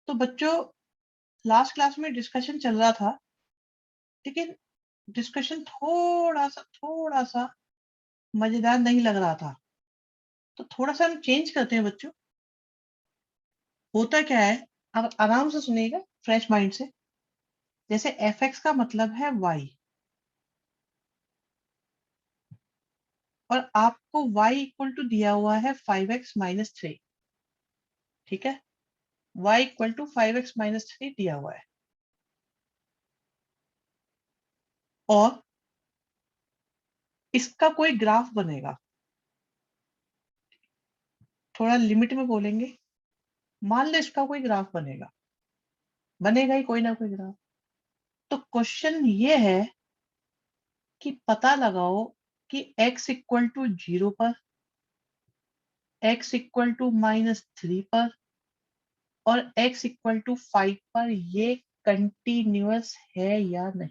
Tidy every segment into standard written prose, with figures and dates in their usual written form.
तो बच्चों last class में डिस्कशन चल रहा था, लेकिन डिस्कशन थोड़ा सा मजेदार नहीं लग रहा था। तो थोड़ा सा हम चेंज करते हैं बच्चों। होता क्या है, अब आराम से सुनिएगा फ्रेश माइंड से। जैसे एफ एक्स का मतलब है वाई, और आपको y इक्वल टू दिया हुआ है 5x-3। ठीक है, y इक्वल टू 5x-3 दिया हुआ है, और इसका कोई ग्राफ बनेगा। थोड़ा लिमिट में बोलेंगे, मान लो इसका कोई ग्राफ बनेगा, बनेगा ही कोई ना कोई ग्राफ। तो क्वेश्चन ये है कि पता लगाओ कि x इक्वल टू 0 पर, x इक्वल टू -3 पर, और x इक्वल टू 5 पर ये कंटिन्यूअस है या नहीं।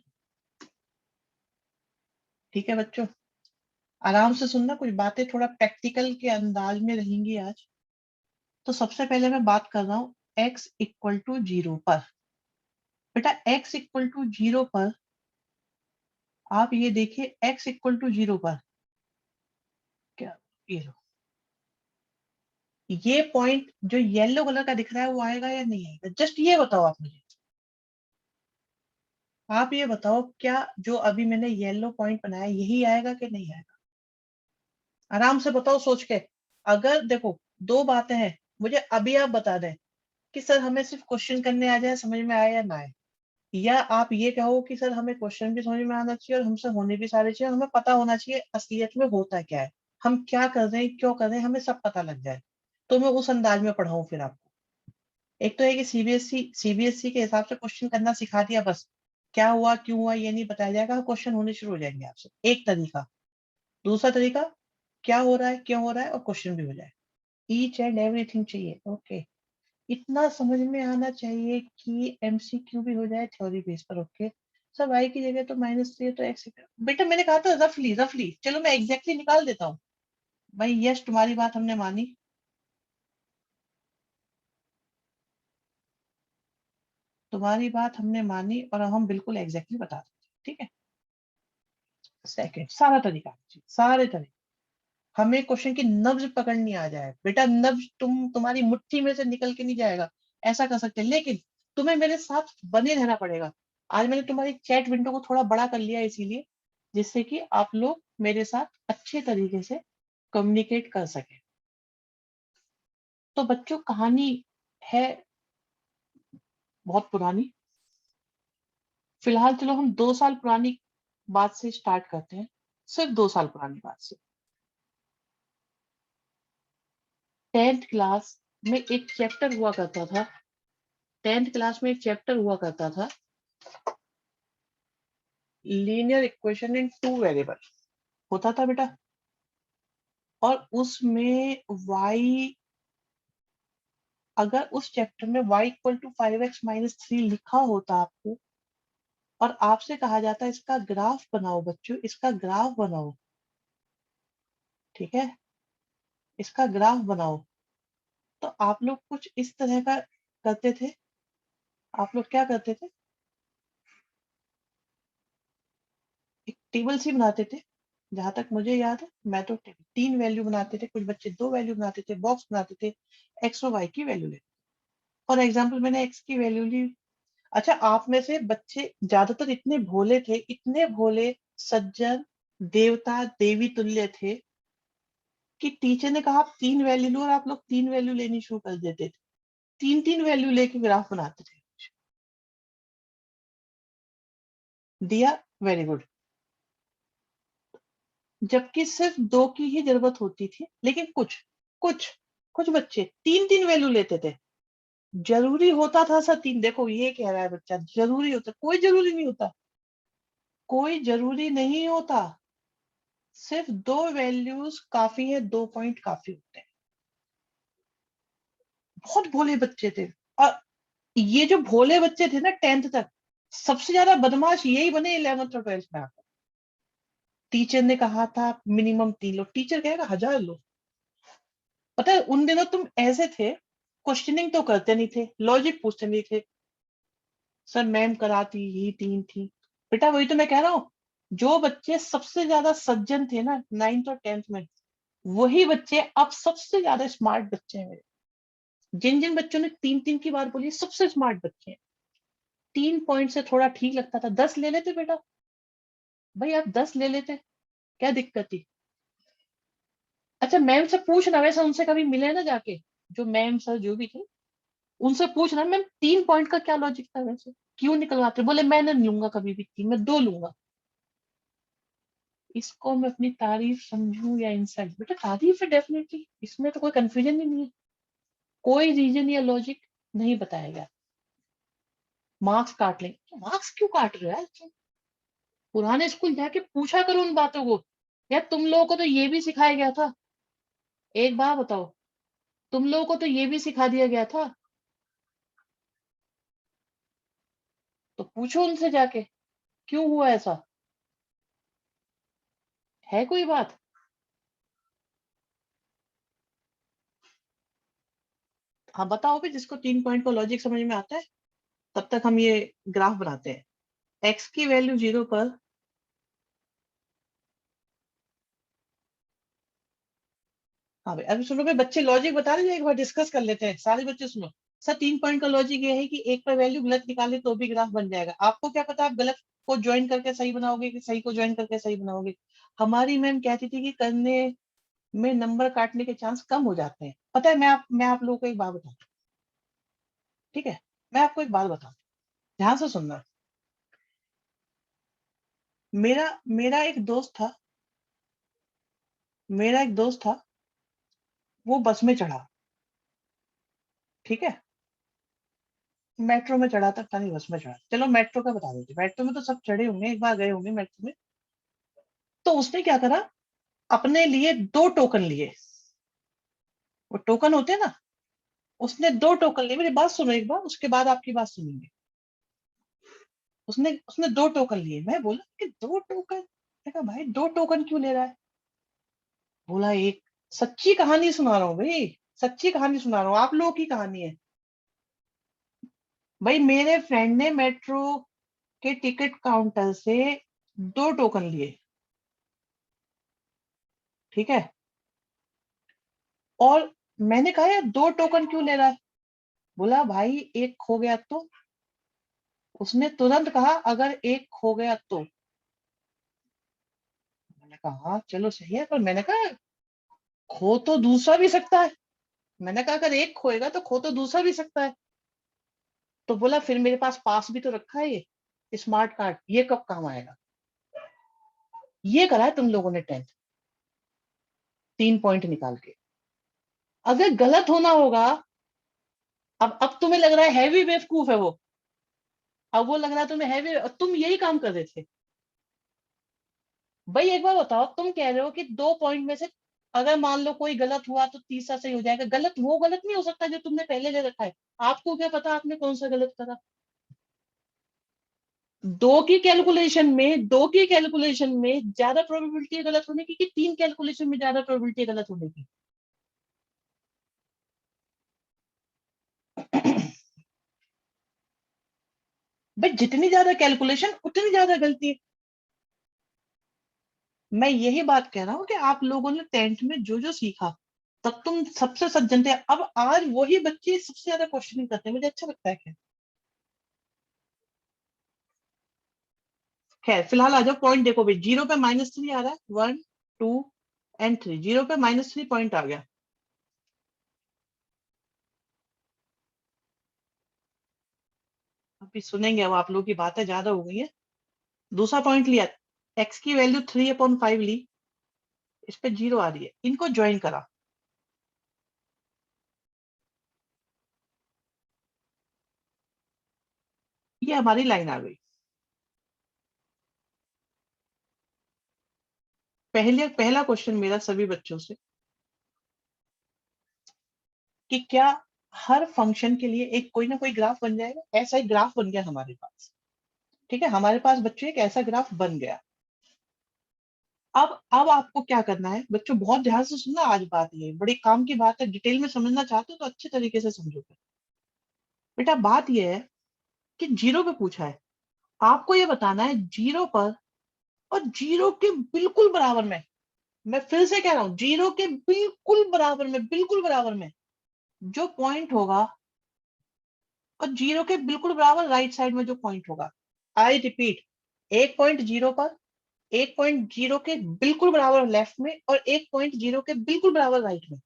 ठीक है बच्चों, आराम से सुनना, कुछ बातें थोड़ा प्रैक्टिकल के अंदाज में रहेंगी आज। तो सबसे पहले मैं बात कर रहा हूं x इक्वल टू 0 पर। बेटा x इक्वल टू 0 पर आप ये देखिए, x इक्वल टू 0 पर क्या, ये लो, ये पॉइंट जो येलो कलर का दिख रहा है वो आएगा या नहीं आएगा, जस्ट ये बताओ आप मुझे। आप ये बताओ, क्या जो अभी मैंने येलो पॉइंट बनाया यही आएगा कि नहीं आएगा? आराम से बताओ सोच के। अगर देखो, दो बातें हैं, मुझे अभी आप बता दें कि सर हमें सिर्फ क्वेश्चन करने आ जाए, समझ में आए या ना आए, या आप ये कहो कि सर हमें क्वेश्चन भी समझ में आना चाहिए और हमसे होने भी सारे चाहिए, हमें पता होना चाहिए असलियत में होता क्या है, हम क्या कर रहे हैं, क्यों कर रहे हैं, हमें सब पता लग जाए। तो मैं उस अंदाज में पढ़ाऊं फिर आपको। एक तो है कि सीबीएसई के हिसाब से क्वेश्चन करना सिखा दिया, बस क्या हुआ क्यों हुआ ये नहीं बताया जाएगा, क्वेश्चन होने शुरू हो जाएंगे आपसे, एक तरीका। दूसरा तरीका, क्या हो रहा है क्यों हो रहा है और क्वेश्चन भी हो जाए, ईच एंड एवरीथिंग चाहिए। ओके, इतना समझ में आना चाहिए कि एमसीक्यू भी हो जाए थ्योरी बेस पर। ओके, सब आई की जगह तो -3 है तो एक्स। बेटा मैंने कहा था रफली रफली, चलो मैं एग्जैक्टली निकाल देता हूँ। भाई यस, तुम्हारी बात हमने मानी, तुम्हारी बात हमने मानी, और अब हम बिल्कुल एग्जैक्टली बता देते हैं। ठीक है, सेकंड सारा तरीका, सारे तरीके, हमें क्वेश्चन की नब्ज पकड़नी आ जाए। बेटा नब्ज तुम्हारी मुट्ठी में से निकल के नहीं जाएगा, ऐसा कर सकते हैं, लेकिन तुम्हें मेरे साथ बने रहना पड़ेगा। आज मैंने तुम्हारी चैट विंडो को थोड़ा बड़ा कर लिया इसीलिए, जिससे कि आप लोग मेरे साथ अच्छे तरीके से कम्युनिकेट कर सके। तो बच्चों कहानी है बहुत पुरानी, फिलहाल चलो हम 2 साल पुरानी बात से स्टार्ट करते हैं, सिर्फ 2 साल पुरानी बात से। 10th क्लास में एक चैप्टर हुआ करता था, 10th क्लास में एक चैप्टर हुआ करता था, लीनियर इक्वेशन इन 2 वेरिएबल होता था बेटा। और उसमें y, अगर उस चैप्टर में y इक्वल टू 5x-3 लिखा होता आपको, और आपसे कहा जाता इसका ग्राफ बनाओ बच्चों, इसका ग्राफ बनाओ, ठीक है, इसका ग्राफ बनाओ, तो आप लोग कुछ इस तरह का करते थे। आप लोग क्या करते थे, एक टेबल सी बनाते थे, जहां तक मुझे याद है मैं तो 3 वैल्यू बनाते थे, कुछ बच्चे 2 वैल्यू बनाते थे, बॉक्स बनाते थे, एक्स और वाई की वैल्यू लेते। फॉर एग्जाम्पल मैंने एक्स की वैल्यू ली। अच्छा, आप में से बच्चे ज्यादातर इतने भोले थे, इतने भोले, सज्जन, देवता देवी तुल्य थे, कि टीचर ने कहा आप 3 वैल्यू लो, और आप लोग 3 वैल्यू लेनी शुरू कर देते थे, 3 3 वैल्यू लेके ग्राफ बनाते थे। दिया, वेरी गुड। जबकि सिर्फ 2 की ही जरूरत होती थी, लेकिन कुछ कुछ बच्चे 3 3 वैल्यू लेते थे। जरूरी होता था सर 3, देखो ये कह रहा है बच्चा जरूरी होता, कोई जरूरी नहीं होता, कोई जरूरी नहीं होता, सिर्फ 2 वैल्यूज काफी है, 2 पॉइंट काफी होते हैं। बहुत भोले बच्चे थे। और ये जो भोले बच्चे थे ना 10th तक, सबसे ज्यादा बदमाश यही बने 11th और 12th में आकर। टीचर ने कहा था मिनिमम 3 लो, टीचर कहेगा 1000 लो। पता है उन दिनों तुम ऐसे थे, क्वेश्चनिंग तो करते नहीं थे, लॉजिक पूछते नहीं थे। सर मैम कराती ही 3 थी। बेटा वही तो मैं कह रहा हूँ, जो बच्चे सबसे ज्यादा सज्जन थे ना 9th और 10th में, वही बच्चे अब सबसे ज्यादा स्मार्ट बच्चे हैं मेरे। जिन जिन बच्चों ने 3 3 की बात बोली, सबसे स्मार्ट बच्चे हैं। 3 पॉइंट से थोड़ा ठीक लगता था, 10 ले लेते बेटा। भाई आप 10 ले लेते, क्या दिक्कत थी? अच्छा मैम से पूछना, वैसे उनसे कभी मिले ना जाके, जो मैम सर जो भी थे, उनसे पूछना मैम 3 पॉइंट का क्या लॉजिक था, वैसे क्यों निकलवाते? बोले मैं नहीं लूंगा कभी भी 3, मैं 2 लूंगा। इसको मैं अपनी तारीफ समझूं या इंसल्ट? बेटा तारीफ है डेफिनेटली, इसमें तो कोई कंफ्यूजन ही नहीं है। कोई रीजन या लॉजिक नहीं बताया गया। मार्क्स काट लेंगे, मार्क्स क्यों काट रहे हो यार तुम? पुराने स्कूल जाके पूछा करो उन बातों को। यार तुम लोगों को तो ये भी सिखाया गया था, एक बात बताओ, तुम लोगों को तो ये भी सिखा दिया गया था, तो पूछो उनसे जाके क्यों हुआ ऐसा, है कोई बात? हाँ बताओ भी, जिसको 3 पॉइंट का लॉजिक समझ में आता है, तब तक हम ये ग्राफ बनाते हैं। एक्स की वैल्यू 0 पर, हाँ भाई अभी सुनो भाई, बच्चे लॉजिक बता रहे हैं, एक बार डिस्कस कर लेते हैं, सारे बच्चे सुनो। सर 3 पॉइंट का लॉजिक ये है कि एक पर वैल्यू गलत निकाले तो भी ग्राफ बन जाएगा। आपको क्या पता आप गलत को ज्वाइन करके सही बनाओगे कि सही को ज्वाइन करके सही बनाओगे? हमारी मैम कहती थी कि करने में नंबर काटने के चांस कम हो जाते हैं। पता है, मैं आप लोगों को एक बात बताऊं, ठीक है? मैं आपको एक बात बताऊं, ध्यान से सुनना। मेरा मेरा एक दोस्त था, मेरा एक दोस्त था, वो बस में चढ़ा, ठीक है? मेट्रो में चढ़ा था, पता नहीं बस में चढ़ा, चलो मेट्रो का बता देते, मेट्रो में तो सब चढ़े होंगे, एक बार गए होंगे मेट्रो में। तो उसने क्या करा, अपने लिए 2 टोकन लिए। वो टोकन होते हैं ना, उसने 2 टोकन लिए। मेरी बात सुनो एक बार, उसके बाद आपकी बात सुनेंगे। उसने उसने 2 टोकन लिए। मैं बोला कि 2 टोकन? मैं कहा भाई 2 टोकन क्यों ले रहा है? बोला एक, सच्ची कहानी सुना रहा हूँ भाई, सच्ची कहानी सुना रहा हूँ, आप लोगों की कहानी है। भाई मेरे फ्रेंड ने मेट्रो के टिकट काउंटर से 2 टोकन लिए, ठीक है? और मैंने कहा यार 2 टोकन क्यों ले रहा है? बोला भाई एक खो गया तो। उसने तुरंत कहा अगर एक खो गया तो। मैंने कहा हाँ चलो सही है, पर मैंने कहा खो तो दूसरा भी सकता है। मैंने कहा अगर एक खोएगा तो खो तो दूसरा भी सकता है। तो बोला फिर मेरे पास पास भी तो रखा है ये स्मार्ट कार्ड, ये कब काम आएगा? ये करा है तुम लोगों ने 10th, 3 पॉइंट निकाल के। अगर गलत होना होगा, अब तुम्हें लग रहा है हैवी बेवकूफ है वो, अब वो लग रहा है तुम्हें हैवी, तुम यही काम कर रहे थे। भाई एक बार बताओ, तुम कह रहे हो कि 2 पॉइंट में से अगर मान लो कोई गलत हुआ तो तीसरा सही हो जाएगा, गलत वो गलत नहीं हो सकता जो तुमने पहले ले रखा है। आपको क्या पता आपने कौन सा गलत करा? दो की कैलकुलेशन में ज्यादा प्रोबेबिलिटी है गलत होने की कि 3 कैलकुलेशन में ज्यादा प्रोबेबिलिटी है गलत होने की? भाई जितनी ज्यादा कैलकुलेशन उतनी ज्यादा गलती है। मैं यही बात कह रहा हूँ कि आप लोगों ने 10th में जो जो सीखा, तब तुम सबसे सज्जन थे। अब आज वही बच्चे सबसे ज्यादा क्वेश्चनिंग करते हैं, मुझे अच्छा लगता है। खैर खैर फिलहाल आ जाओ, पॉइंट देखो भाई, 0 पे -3 आ रहा है, 1 2 एंड 3, 0 पे -3 पॉइंट आ गया। अभी सुनेंगे, अब आप लोगों की बातें ज्यादा हो गई है। दूसरा पॉइंट लिया, एक्स की वैल्यू 3/5 ली, इस पे 0 आ रही है, इनको ज्वाइन करा। ये हमारी लाइन आ गई। पहला क्वेश्चन मेरा सभी बच्चों से, कि क्या हर फंक्शन के लिए एक कोई ना कोई ग्राफ बन जाएगा? ऐसा एक ग्राफ बन गया हमारे पास, ठीक है? हमारे पास बच्चों एक ऐसा ग्राफ बन गया। अब आपको क्या करना है बच्चों, बहुत ध्यान से सुनना, आज बात ये बड़ी काम की बात है, डिटेल में समझना चाहते हो तो अच्छे तरीके से समझोगे। बेटा बात ये है कि जीरो पे पूछा है, आपको ये बताना है जीरो पर और जीरो के बिल्कुल बराबर में, मैं फिर से कह रहा हूं, जीरो के बिल्कुल बराबर में, बिल्कुल बराबर में जो पॉइंट होगा, और जीरो के बिल्कुल बराबर राइट साइड में जो पॉइंट होगा। आई रिपीट, एक पॉइंट जीरो पर, एक पॉइंट जीरो के बिल्कुल बराबर लेफ्ट में, और एक पॉइंट जीरो के बिल्कुल बराबर राइट में।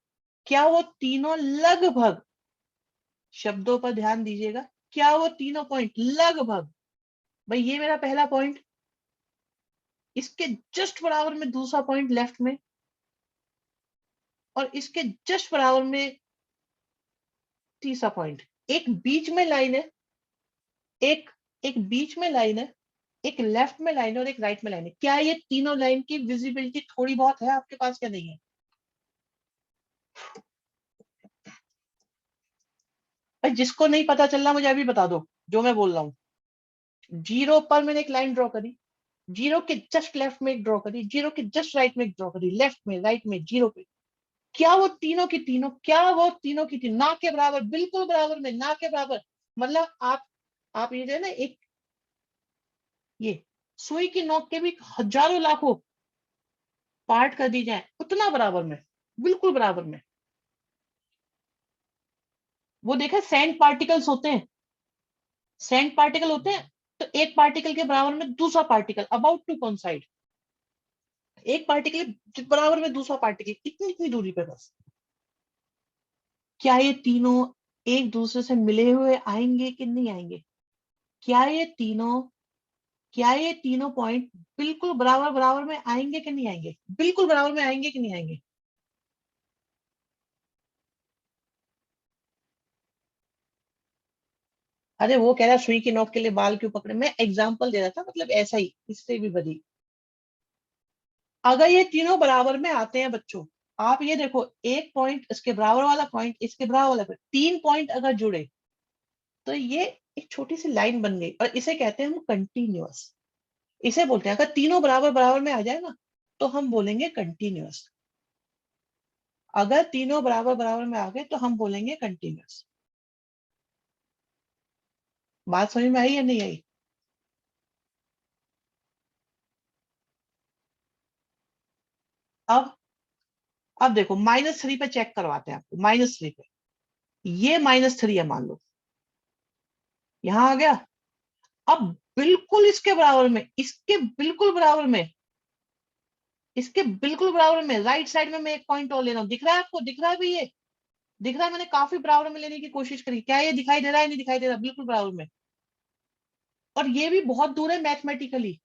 क्या वो तीनों लगभग, शब्दों पर ध्यान दीजिएगा, क्या वो तीनों पॉइंट लगभग, भाई ये मेरा पहला पॉइंट, इसके जस्ट बराबर में दूसरा पॉइंट लेफ्ट में, और इसके जस्ट बराबर में तीसरा पॉइंट, एक बीच में लाइन है, एक एक बीच में लाइन है, एक लेफ्ट में लाइन है और एक राइट में लाइन है। क्या ये तीनों लाइन की विजिबिलिटी थोड़ी बहुत है आपके पास, क्या नहीं है? भाई जिसको नहीं पता चल रहा मुझे अभी बता दो जो मैं बोल रहा हूँ। जीरो पर मैंने एक लाइन ड्रॉ करी, जीरो के जस्ट लेफ्ट में एक ड्रॉ करी, जीरो के जस्ट राइट में एक ड्रॉ करी, लेफ्ट में राइट में जीरो पे। क्या वो तीनों की तीनों, क्या वो तीनों की तीनों ना के बराबर, बिल्कुल बराबर में, ना के बराबर, मतलब आप ये जो है ना, एक ये सुई की नोक के भी हजारों लाखों पार्ट कर दी जाए उतना बराबर में, बिल्कुल बराबर में। वो देखा सैंड पार्टिकल्स होते हैं, सैंड पार्टिकल होते हैं, तो एक पार्टिकल के बराबर में दूसरा पार्टिकल अबाउट टू कोइंसाइड, एक पार्टिकल के बराबर में दूसरा पार्टिकल, इतनी इतनी दूरी पे बस। क्या ये तीनों एक दूसरे से मिले हुए आएंगे कि नहीं आएंगे? क्या ये तीनों, क्या ये तीनों पॉइंट बिल्कुल बराबर बराबर में आएंगे कि नहीं आएंगे? बिल्कुल बराबर में आएंगे कि नहीं आएंगे? अरे वो कह रहा सुई की नोक के लिए बाल क्यों पकड़े, मैं एग्जांपल दे रहा था, मतलब ऐसा ही, इससे भी बड़ी। अगर ये तीनों बराबर में आते हैं बच्चों, आप ये देखो, एक पॉइंट इसके बराबर वाला पॉइंट इसके बराबर वाला पॉइंट, तीन पॉइंट अगर जुड़े तो ये एक छोटी सी लाइन बन गई, और इसे कहते हैं हम कंटिन्यूअस। इसे बोलते हैं, अगर तीनों बराबर बराबर में आ जाए ना तो हम बोलेंगे कंटिन्यूअस। अगर तीनों बराबर बराबर में आ गए तो हम बोलेंगे कंटिन्यूअस। बात समझ में आई या नहीं आई? अब अब देखो -3 पे चेक करवाते हैं आपको, -3 पे, ये -3 है मान लो, यहां आ गया। अब बिल्कुल इसके बराबर में, इसके बिल्कुल बराबर में, इसके बिल्कुल बराबर में राइट साइड में मैं एक पॉइंट और ले रहा हूं, दिख रहा है आपको? दिख रहा है भी ये? दिख रहा है? मैंने काफी बराबर में लेने की कोशिश करी, क्या ये दिखाई दे रहा है? नहीं दिखाई दे रहा, बिल्कुल बराबर में। और ये भी बहुत दूर है मैथमेटिकली,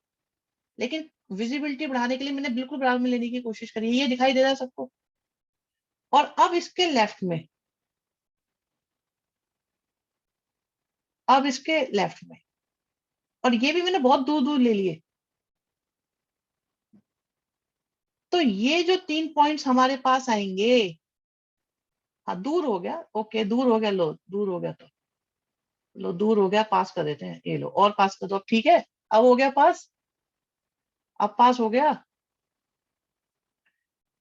लेकिन विजिबिलिटी बढ़ाने के लिए मैंने बिल्कुल बराबर में लेने की कोशिश करी, ये दिखाई दे रहा है सबको। और अब इसके लेफ्ट में, अब इसके लेफ्ट में, और ये भी मैंने बहुत दूर दूर ले लिए। तो ये जो तीन पॉइंट्स हमारे पास आएंगे, हाँ दूर हो गया, ओके दूर हो गया, लो दूर हो गया, तो लो दूर हो गया, पास कर देते हैं, ये लो और पास कर दो, अब ठीक है, अब हो गया पास, अब पास हो गया।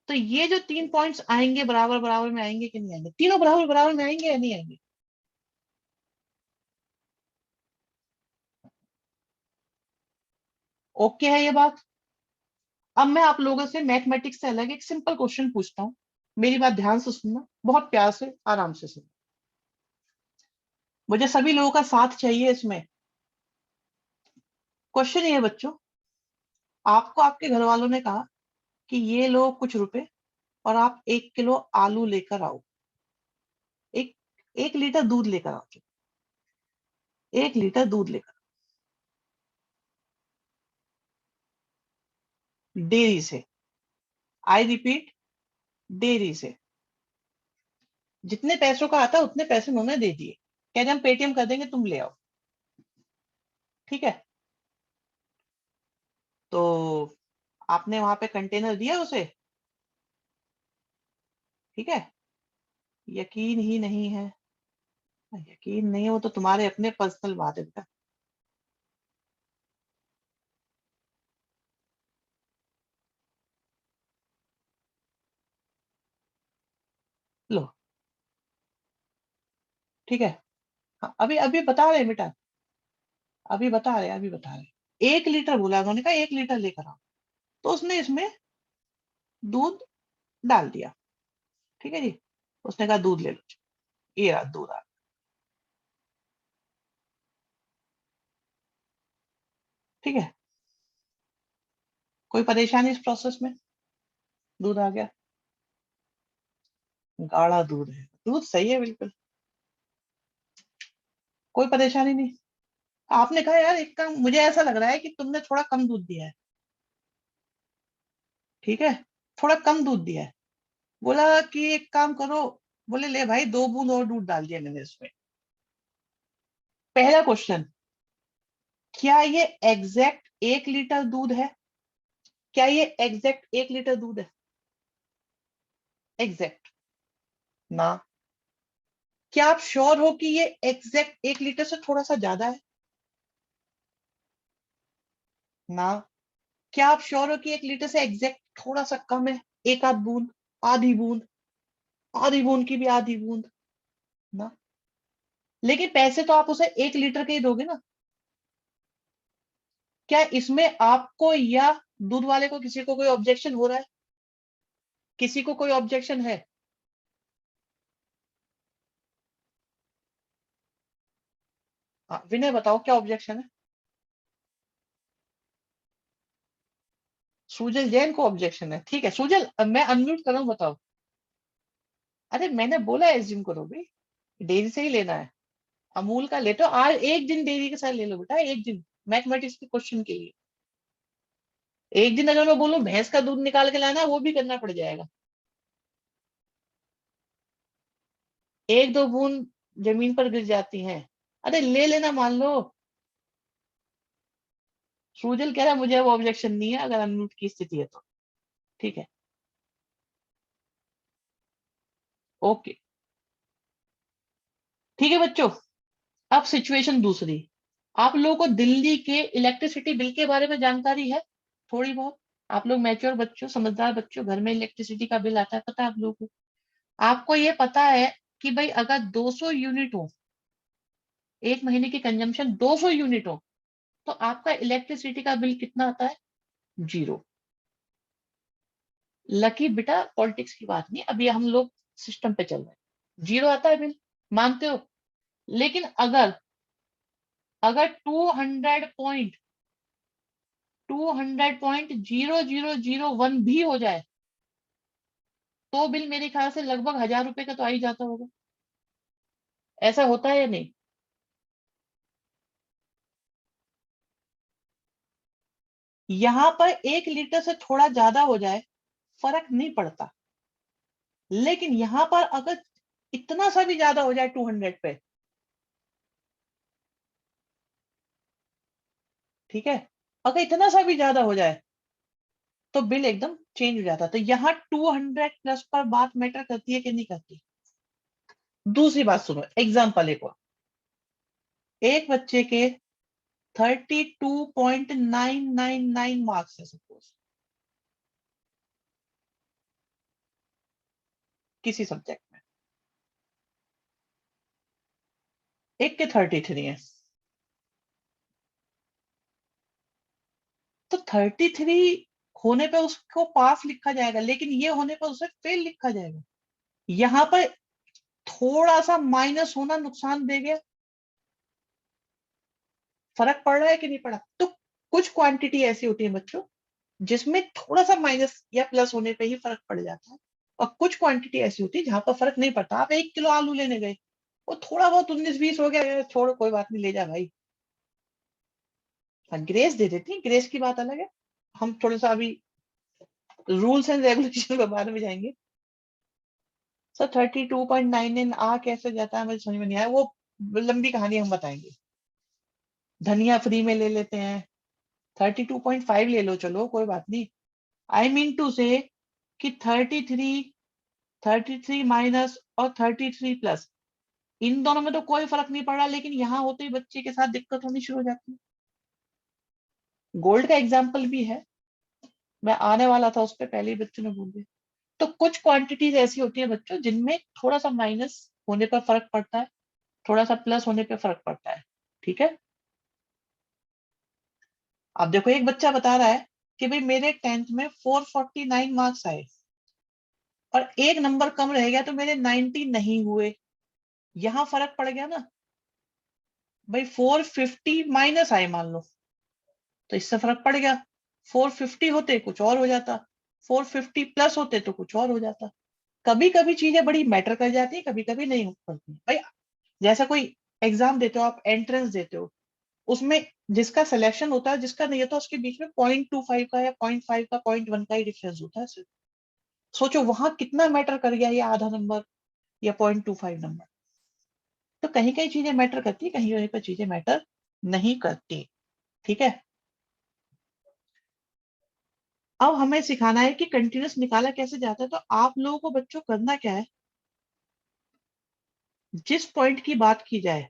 तो ये जो तीन पॉइंट्स आएंगे बराबर बराबर में आएंगे कि नहीं आएंगे? तीनों बराबर बराबर में आएंगे या नहीं आएंगे? ओके है ये बात? अब मैं आप लोगों से मैथमेटिक्स से अलग एक सिंपल क्वेश्चन पूछता हूँ, मेरी बात ध्यान से सुनना, बहुत प्यार से आराम से सुनना, मुझे सभी लोगों का साथ चाहिए इसमें। क्वेश्चन ये है बच्चों, आपको आपके घर वालों ने कहा कि ये लो कुछ रुपए और आप 1 किलो आलू लेकर आओ, एक 1 लीटर दूध लेकर आओ, 1 लीटर दूध लेकर, डेयरी से, आई रिपीट, डेयरी से। जितने पैसों का आता है उतने पैसे उन्होंने दे दिए, कह रहे हम पेटीएम कर देंगे, तुम ले आओ, ठीक है? तो आपने वहां पे कंटेनर दिया उसे, ठीक है? यकीन ही नहीं है, यकीन नहीं है, वो तो तुम्हारे अपने पर्सनल बात है बेटा। लो, ठीक है। हाँ, अभी अभी बता रहे बेटा, अभी बता रहे 1 लीटर बोला उन्होंने, कहा 1 लीटर लेकर आओ, तो उसने इसमें दूध डाल दिया, ठीक है जी। उसने कहा दूध ले लो, ये रहा दूध आ, ठीक है। कोई परेशानी इस प्रोसेस में? दूध आ गया, गाढ़ा दूध है, दूध सही है बिल्कुल, कोई परेशानी नहीं। आपने कहा यार एक काम, मुझे ऐसा लग रहा है कि तुमने थोड़ा कम दूध दिया है, ठीक है, थोड़ा कम दूध दिया है। बोला कि एक काम करो, बोले ले भाई 2 बूंद और दूध डाल दिया मैंने इसमें। पहला क्वेश्चन, क्या ये एग्जैक्ट 1 लीटर दूध है? क्या ये एग्जैक्ट 1 लीटर दूध है? एग्जैक्ट ना। क्या आप श्योर हो कि ये एग्जैक्ट 1 लीटर से थोड़ा सा ज्यादा है? ना। क्या आप श्योर हो कि 1 लीटर से एग्जैक्ट थोड़ा सा कम है? एक आध बूंद, आधी बूंद, आधी बूंद की भी आधी बूंद, ना। लेकिन पैसे तो आप उसे 1 लीटर के ही दोगे ना। क्या इसमें आपको या दूध वाले को किसी को कोई ऑब्जेक्शन हो रहा है? किसी को कोई ऑब्जेक्शन है? हाँ, विनय बताओ क्या ऑब्जेक्शन है? सुजल जैन को ऑब्जेक्शन है, ठीक है। सुजल मैं अनम्यूट कर रहा हूं, बताओ। अरे मैंने बोला एज्यूम करो भाई, डेयरी से ही लेना है। अमूल का ले तो आज एक दिन डेयरी के साथ ले लो बेटा, एक दिन मैथमेटिक्स के क्वेश्चन के लिए। एक दिन अगर मैं बोलूं भैंस का दूध निकाल के लाना, वो भी करना पड़ जाएगा। 1-2 बूंद जमीन पर गिर जाती हैं, अरे ले लेना मान लो। सूजल कह रहा है मुझे वो ऑब्जेक्शन नहीं है अगर अनम्यूट की स्थिति है तो, ठीक है। ओके, ठीक है बच्चों। अब सिचुएशन दूसरी, आप लोगों को दिल्ली के इलेक्ट्रिसिटी बिल के बारे में जानकारी है थोड़ी बहुत? आप लोग मैच्योर बच्चों, समझदार बच्चों, घर में इलेक्ट्रिसिटी का बिल आता है, पता है आप लोगों को? आपको ये पता है कि भाई अगर 200 यूनिट हो, एक महीने की कंजम्पशन 200 यूनिट हो, तो आपका इलेक्ट्रिसिटी का बिल कितना आता है? 0। लकी बेटा, पॉलिटिक्स की बात नहीं, अभी हम लोग सिस्टम पे चल रहे हैं। 0 आता है बिल, मानते हो? लेकिन अगर अगर 200.00001 भी हो जाए, तो बिल मेरे ख्याल से लगभग 1000 रुपए का तो आ ही जाता होगा। ऐसा होता है या नहीं? यहां पर 1 लीटर से थोड़ा ज्यादा हो जाए फर्क नहीं पड़ता, लेकिन यहां पर अगर इतना सा भी ज्यादा हो जाए 200 पे, ठीक है, अगर इतना सा भी ज्यादा हो जाए तो बिल एकदम चेंज हो जाता है। तो यहाँ 200 प्लस पर बात मैटर करती है कि नहीं करती? दूसरी बात सुनो, एग्जाम्पल एक और। एक बच्चे के 32.999 मार्क्स है सपोज, किसी सब्जेक्ट में, एक के 33 है। तो 33 होने पे उसको पास लिखा जाएगा, लेकिन ये होने पर उसे फेल लिखा जाएगा। यहां पर थोड़ा सा माइनस होना नुकसान दे गया, फर्क पड़ रहा है कि नहीं पड़ा? तो कुछ क्वांटिटी ऐसी होती है बच्चों जिसमें थोड़ा सा माइनस या प्लस होने पे ही फर्क पड़ जाता है, और कुछ क्वांटिटी ऐसी होती है जहां पर फर्क नहीं पड़ता। आप 1 किलो आलू लेने गए, वो थोड़ा बहुत 19-20 हो गया, यार छोड़ो कोई बात नहीं, ले जा भाई। हाँ, ग्रेस दे देती है, ग्रेस की बात अलग है। हम थोड़ा सा अभी रूल्स एंड रेगुलेशन के बारे में जाएंगे। सर 32.99 आ कैसे जाता है मुझे समझ में नहीं आया, वो लंबी कहानी हम बताएंगे। धनिया फ्री में ले लेते हैं, 32.5 ले लो, चलो कोई बात नहीं। आई मीन टू से कि 33 माइनस और 33 प्लस, इन दोनों में तो कोई फर्क नहीं पड़ रहा, लेकिन यहाँ होते ही बच्चे के साथ दिक्कत होनी शुरू हो जाती है। गोल्ड का एग्जाम्पल भी है, मैं आने वाला था उस पर, पहले ही बच्चों ने बोल दिया। तो कुछ क्वांटिटीज ऐसी होती है बच्चों जिनमें थोड़ा सा माइनस होने पर फर्क पड़ता है, थोड़ा सा प्लस होने पर फर्क पड़ता है। ठीक है। अब देखो एक बच्चा बता रहा है कि भाई मेरे 10th में 449 मार्क्स आए और एक नंबर कम रह गया तो मेरे 90 नहीं हुए। यहां फर्क पड़ गया ना भाई, 450 माइनस आए मान लो, तो इससे फर्क पड़ गया। 450 होते कुछ और हो जाता, 450 प्लस होते तो कुछ और हो जाता। कभी कभी चीजें बड़ी मैटर कर जाती है, कभी कभी नहीं करती भाई। जैसा कोई एग्जाम देते हो आप, एंट्रेंस देते हो, उसमें जिसका सिलेक्शन होता है जिसका नहीं होता उसके बीच में 0.25 का या 0.5 का 0.1 का ही डिफरेंस होता है सिर्फ। सोचो वहां कितना मैटर कर गया, ये आधा नंबर या 0.25 नंबर। तो कहीं कहीं चीजें मैटर करती है, कहीं कहीं पर चीजें मैटर नहीं करती। ठीक है। अब हमें सिखाना है कि कंटिन्यूस निकाला कैसे जाता है। तो आप लोगों को बच्चों करना क्या है, जिस पॉइंट की बात की जाए,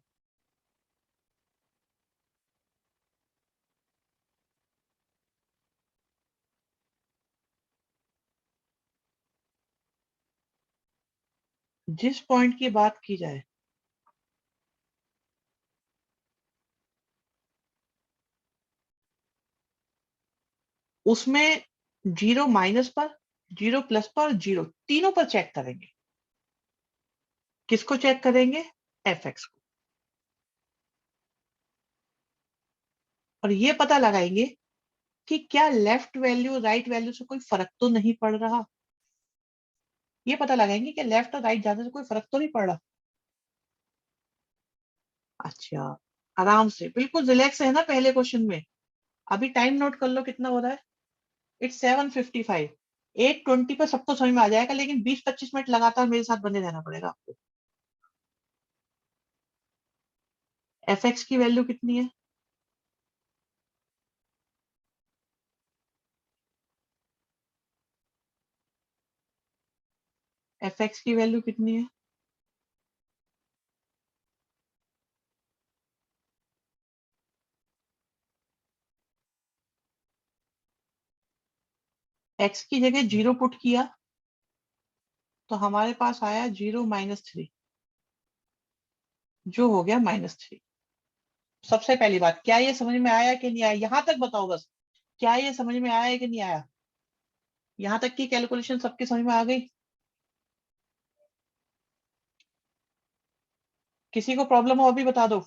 जिस पॉइंट की बात की जाए उसमें जीरो माइनस पर, जीरो प्लस पर, जीरो तीनों पर चेक करेंगे। किसको चेक करेंगे? एफ को। और ये पता लगाएंगे कि क्या लेफ्ट वैल्यू राइट वैल्यू से कोई फर्क तो नहीं पड़ रहा। ये पता लगाएंगे कि लेफ्ट और राइट जाने से कोई फर्क तो नहीं पड़ रहा। अच्छा, आराम से बिल्कुल रिलैक्स है ना पहले क्वेश्चन में। अभी टाइम नोट कर लो कितना हो रहा है। इट्स 7:55। 8:20 पर सबको समझ में आ जाएगा, लेकिन 20-25 मिनट लगातार मेरे साथ बने रहना पड़ेगा आपको। एफ की वैल्यू कितनी है? एफ की वैल्यू कितनी है? एक्स की जगह जीरो पुट किया तो हमारे पास आया 0-3, जो हो गया -3। सबसे पहली बात, क्या ये समझ में आया कि नहीं आया, यहां तक बताओ बस। क्या ये समझ में आया कि नहीं आया? यहां तक की कैलकुलेशन सबके समझ में आ गई? किसी को प्रॉब्लम हो अभी बता दो।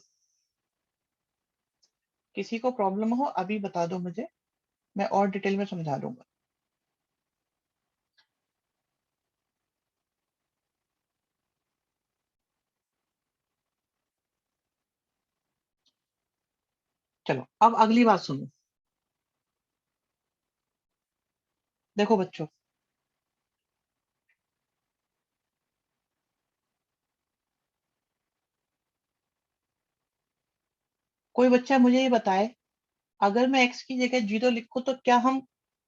किसी को प्रॉब्लम हो अभी बता दो मुझे, मैं और डिटेल में समझा दूंगा। चलो अब अगली बात सुनो। देखो बच्चों, कोई बच्चा मुझे ये बताए, अगर मैं एक्स की जगह जीरो लिखूं तो क्या हम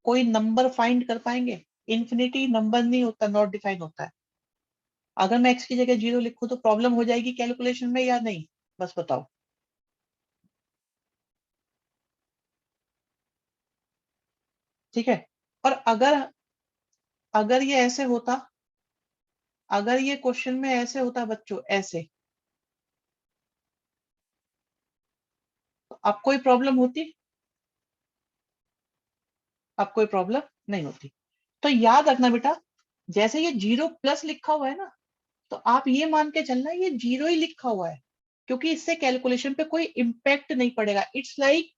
कोई नंबर फाइंड कर पाएंगे? इन्फिनिटी नंबर नहीं होता, नॉट डिफाइन होता है। अगर मैं एक्स की जगह जीरो लिखूं तो प्रॉब्लम हो जाएगी कैलकुलेशन में या नहीं? बस बताओ। ठीक है। और अगर अगर ये ऐसे होता, अगर ये क्वेश्चन में ऐसे होता बच्चों, ऐसे, तो अब कोई प्रॉब्लम होती? अब कोई प्रॉब्लम नहीं होती। तो याद रखना बेटा, जैसे ये जीरो प्लस लिखा हुआ है ना, तो आप ये मान के चलना ये जीरो ही लिखा हुआ है, क्योंकि इससे कैलकुलेशन पे कोई इम्पैक्ट नहीं पड़ेगा। इट्स लाइक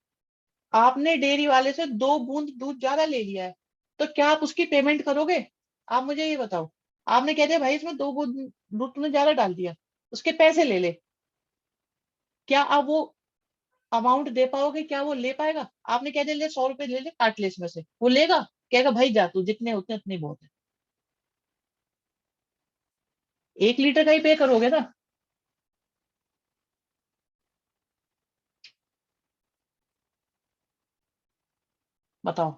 आपने डेयरी वाले से 2 बूंद दूध ज्यादा ले लिया है, तो क्या आप उसकी पेमेंट करोगे? आप मुझे ये बताओ। आपने कह दिया भाई इसमें 2 बूंद दूध तूने ज्यादा डाल दिया, उसके पैसे ले ले। क्या आप वो अमाउंट दे पाओगे? क्या वो ले पाएगा? आपने कह दिया ले 100 रुपए ले ले, काट ले इसमें से, वो लेगा? कहेगा भाई जा तू, जितने होते हैं उतने बहुत है। 1 लीटर का ही पे करोगे ना। बताओ।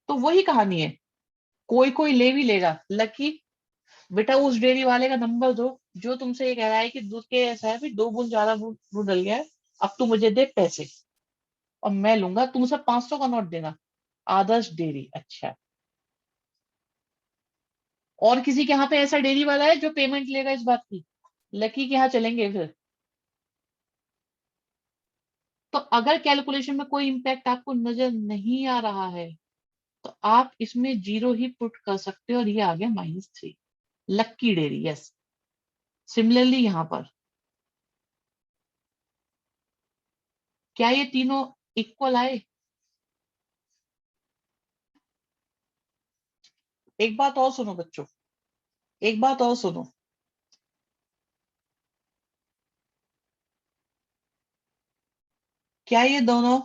तो वही कहानी है, कोई कोई ले भी लेगा लकी। बेटा उस डेयरी वाले का नंबर दो जो तुमसे ये कह रहा है कि दूध के ऐसा है भी 2 बूंद ज्यादा दूध डल गया है, अब तू मुझे दे पैसे और मैं लूंगा, तुमसे 500 का नोट देना। आदर्श डेयरी, अच्छा। और किसी के यहाँ पे ऐसा डेयरी वाला है जो पेमेंट लेगा इस बात की? लकी के यहाँ चलेंगे फिर। तो अगर कैलकुलेशन में कोई इंपैक्ट आपको नजर नहीं आ रहा है तो आप इसमें जीरो ही पुट कर सकते हो, और ये आ गया -3। लक्की डेयरी, यस। सिमिलरली यहां पर क्या ये तीनों इक्वल आए? एक बात और सुनो बच्चों, एक बात और सुनो, क्या ये दोनों,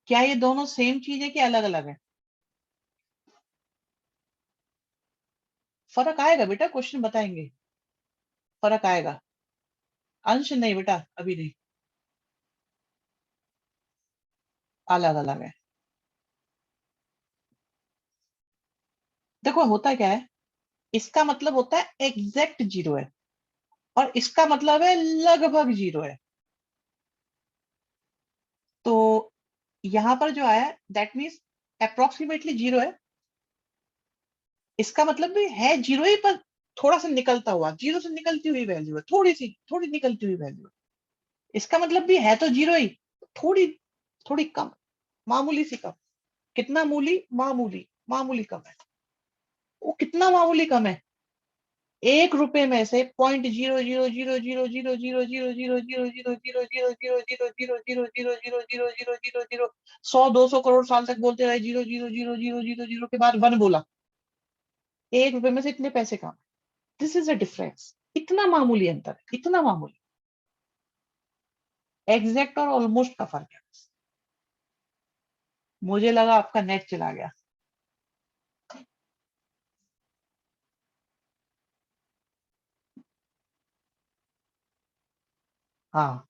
क्या ये दोनों सेम चीज है कि अलग अलग है? फर्क आएगा बेटा, क्वेश्चन बताएंगे, फर्क आएगा। अंश नहीं बेटा, अभी नहीं, अलग अलग है। देखो होता क्या है, इसका मतलब होता है एग्जैक्ट जीरो है, और इसका मतलब है लगभग जीरो है। तो यहां पर जो आया दैट मीन्स अप्रोक्सीमेटली जीरो है। इसका मतलब भी है जीरो ही, पर थोड़ा सा निकलता हुआ, जीरो से निकलती हुई वैल्यू है, थोड़ी सी, थोड़ी निकलती हुई वैल्यू है। इसका मतलब भी है तो जीरो ही, थोड़ी, थोड़ी कम, मामूली सी कम। कितना मूली, मामूली, मामूली कम है। वो कितना मामूली कम है, 1 रुपए में से 0.00000000000000000000000000000000000000000000000000000000000000000000000000000000000000000000000000000000000000000000000000000000000000000000000000000000000000000000000000000000000000000000000000000000000000000000000000000000000000000000000000000000000000000000000000000000000000000000000000000000000000000000000000000000000000000000000000000000000000000000000000000000000000000000000000000000000000000000000000000000000000000000000000000000000000000000000000000000000000000000000000000000000000000000000000000000000000000000000000000000000000000000000000000000000000000000000000000000000000000000000000000000000000000000000000000000000000000000000000000000000000000000ः1 रुपए में से इतने पैसे कम। दिस इज अ डिफरेंस, इतना मामूली अंतर है, इतना मामूली, एग्जैक्ट और ऑलमोस्ट का फर्क है। मुझे लगा आपका नेट चला गया। हाँ,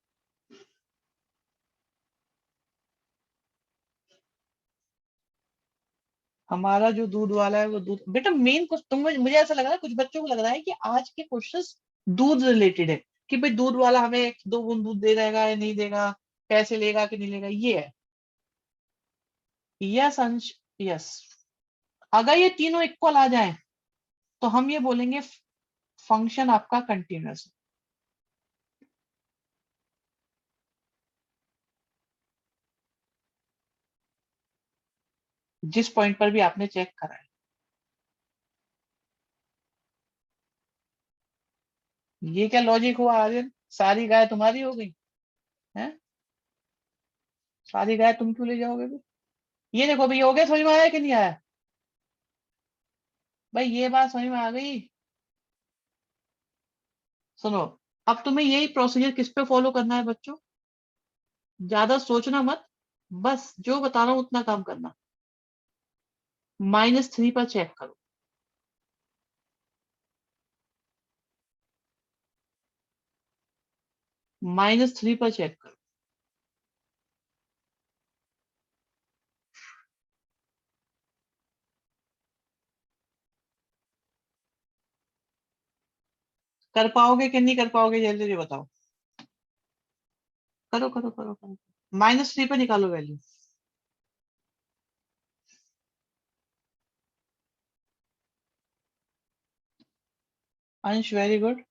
हमारा जो दूध वाला है वो दूध, बेटा मेन कुछ तुम, मुझे ऐसा लग रहा है कुछ बच्चों को लग रहा है कि आज के क्वेश्चंस दूध रिलेटेड है, कि भाई दूध वाला हमें 2 बूंद दूध दे देगा या नहीं देगा, पैसे लेगा कि नहीं लेगा, ये है। यस अंश, यस। अगर ये तीनों इक्वल आ जाए तो हम ये बोलेंगे फंक्शन आपका कंटिन्यूअस। जिस पॉइंट पर भी आपने चेक करा है। ये क्या लॉजिक हुआ आर्यन, सारी गाय तुम्हारी हो गई है? सारी गाय तुम क्यों ले जाओगे भी? ये देखो भाई, हो गया, समझ में आया कि नहीं आया? भाई ये बात समझ में आ गई? सुनो, अब तुम्हें यही प्रोसीजर किस पे फॉलो करना है बच्चों? ज्यादा सोचना मत, बस जो बता रहा हूं उतना काम करना। -3 पर चेक करो, -3 पर चेक करो। कर पाओगे कि नहीं कर पाओगे, जल्दी जल्दी बताओ। करो करो करो करो, -3 पे निकालो वैल्यू। अंश वेरी गुड,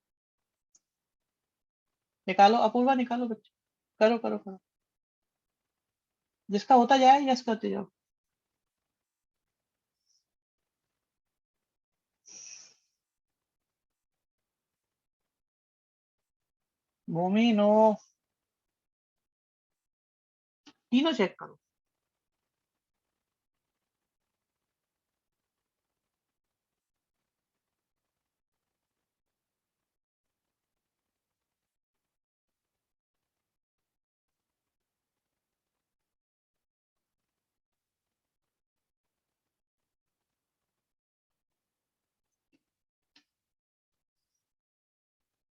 निकालो, अपूर्वा निकालो बच्चे, करो करो करो, जिसका होता जाए यस करते जाओ। भूमि नो, तीनों चेक करो।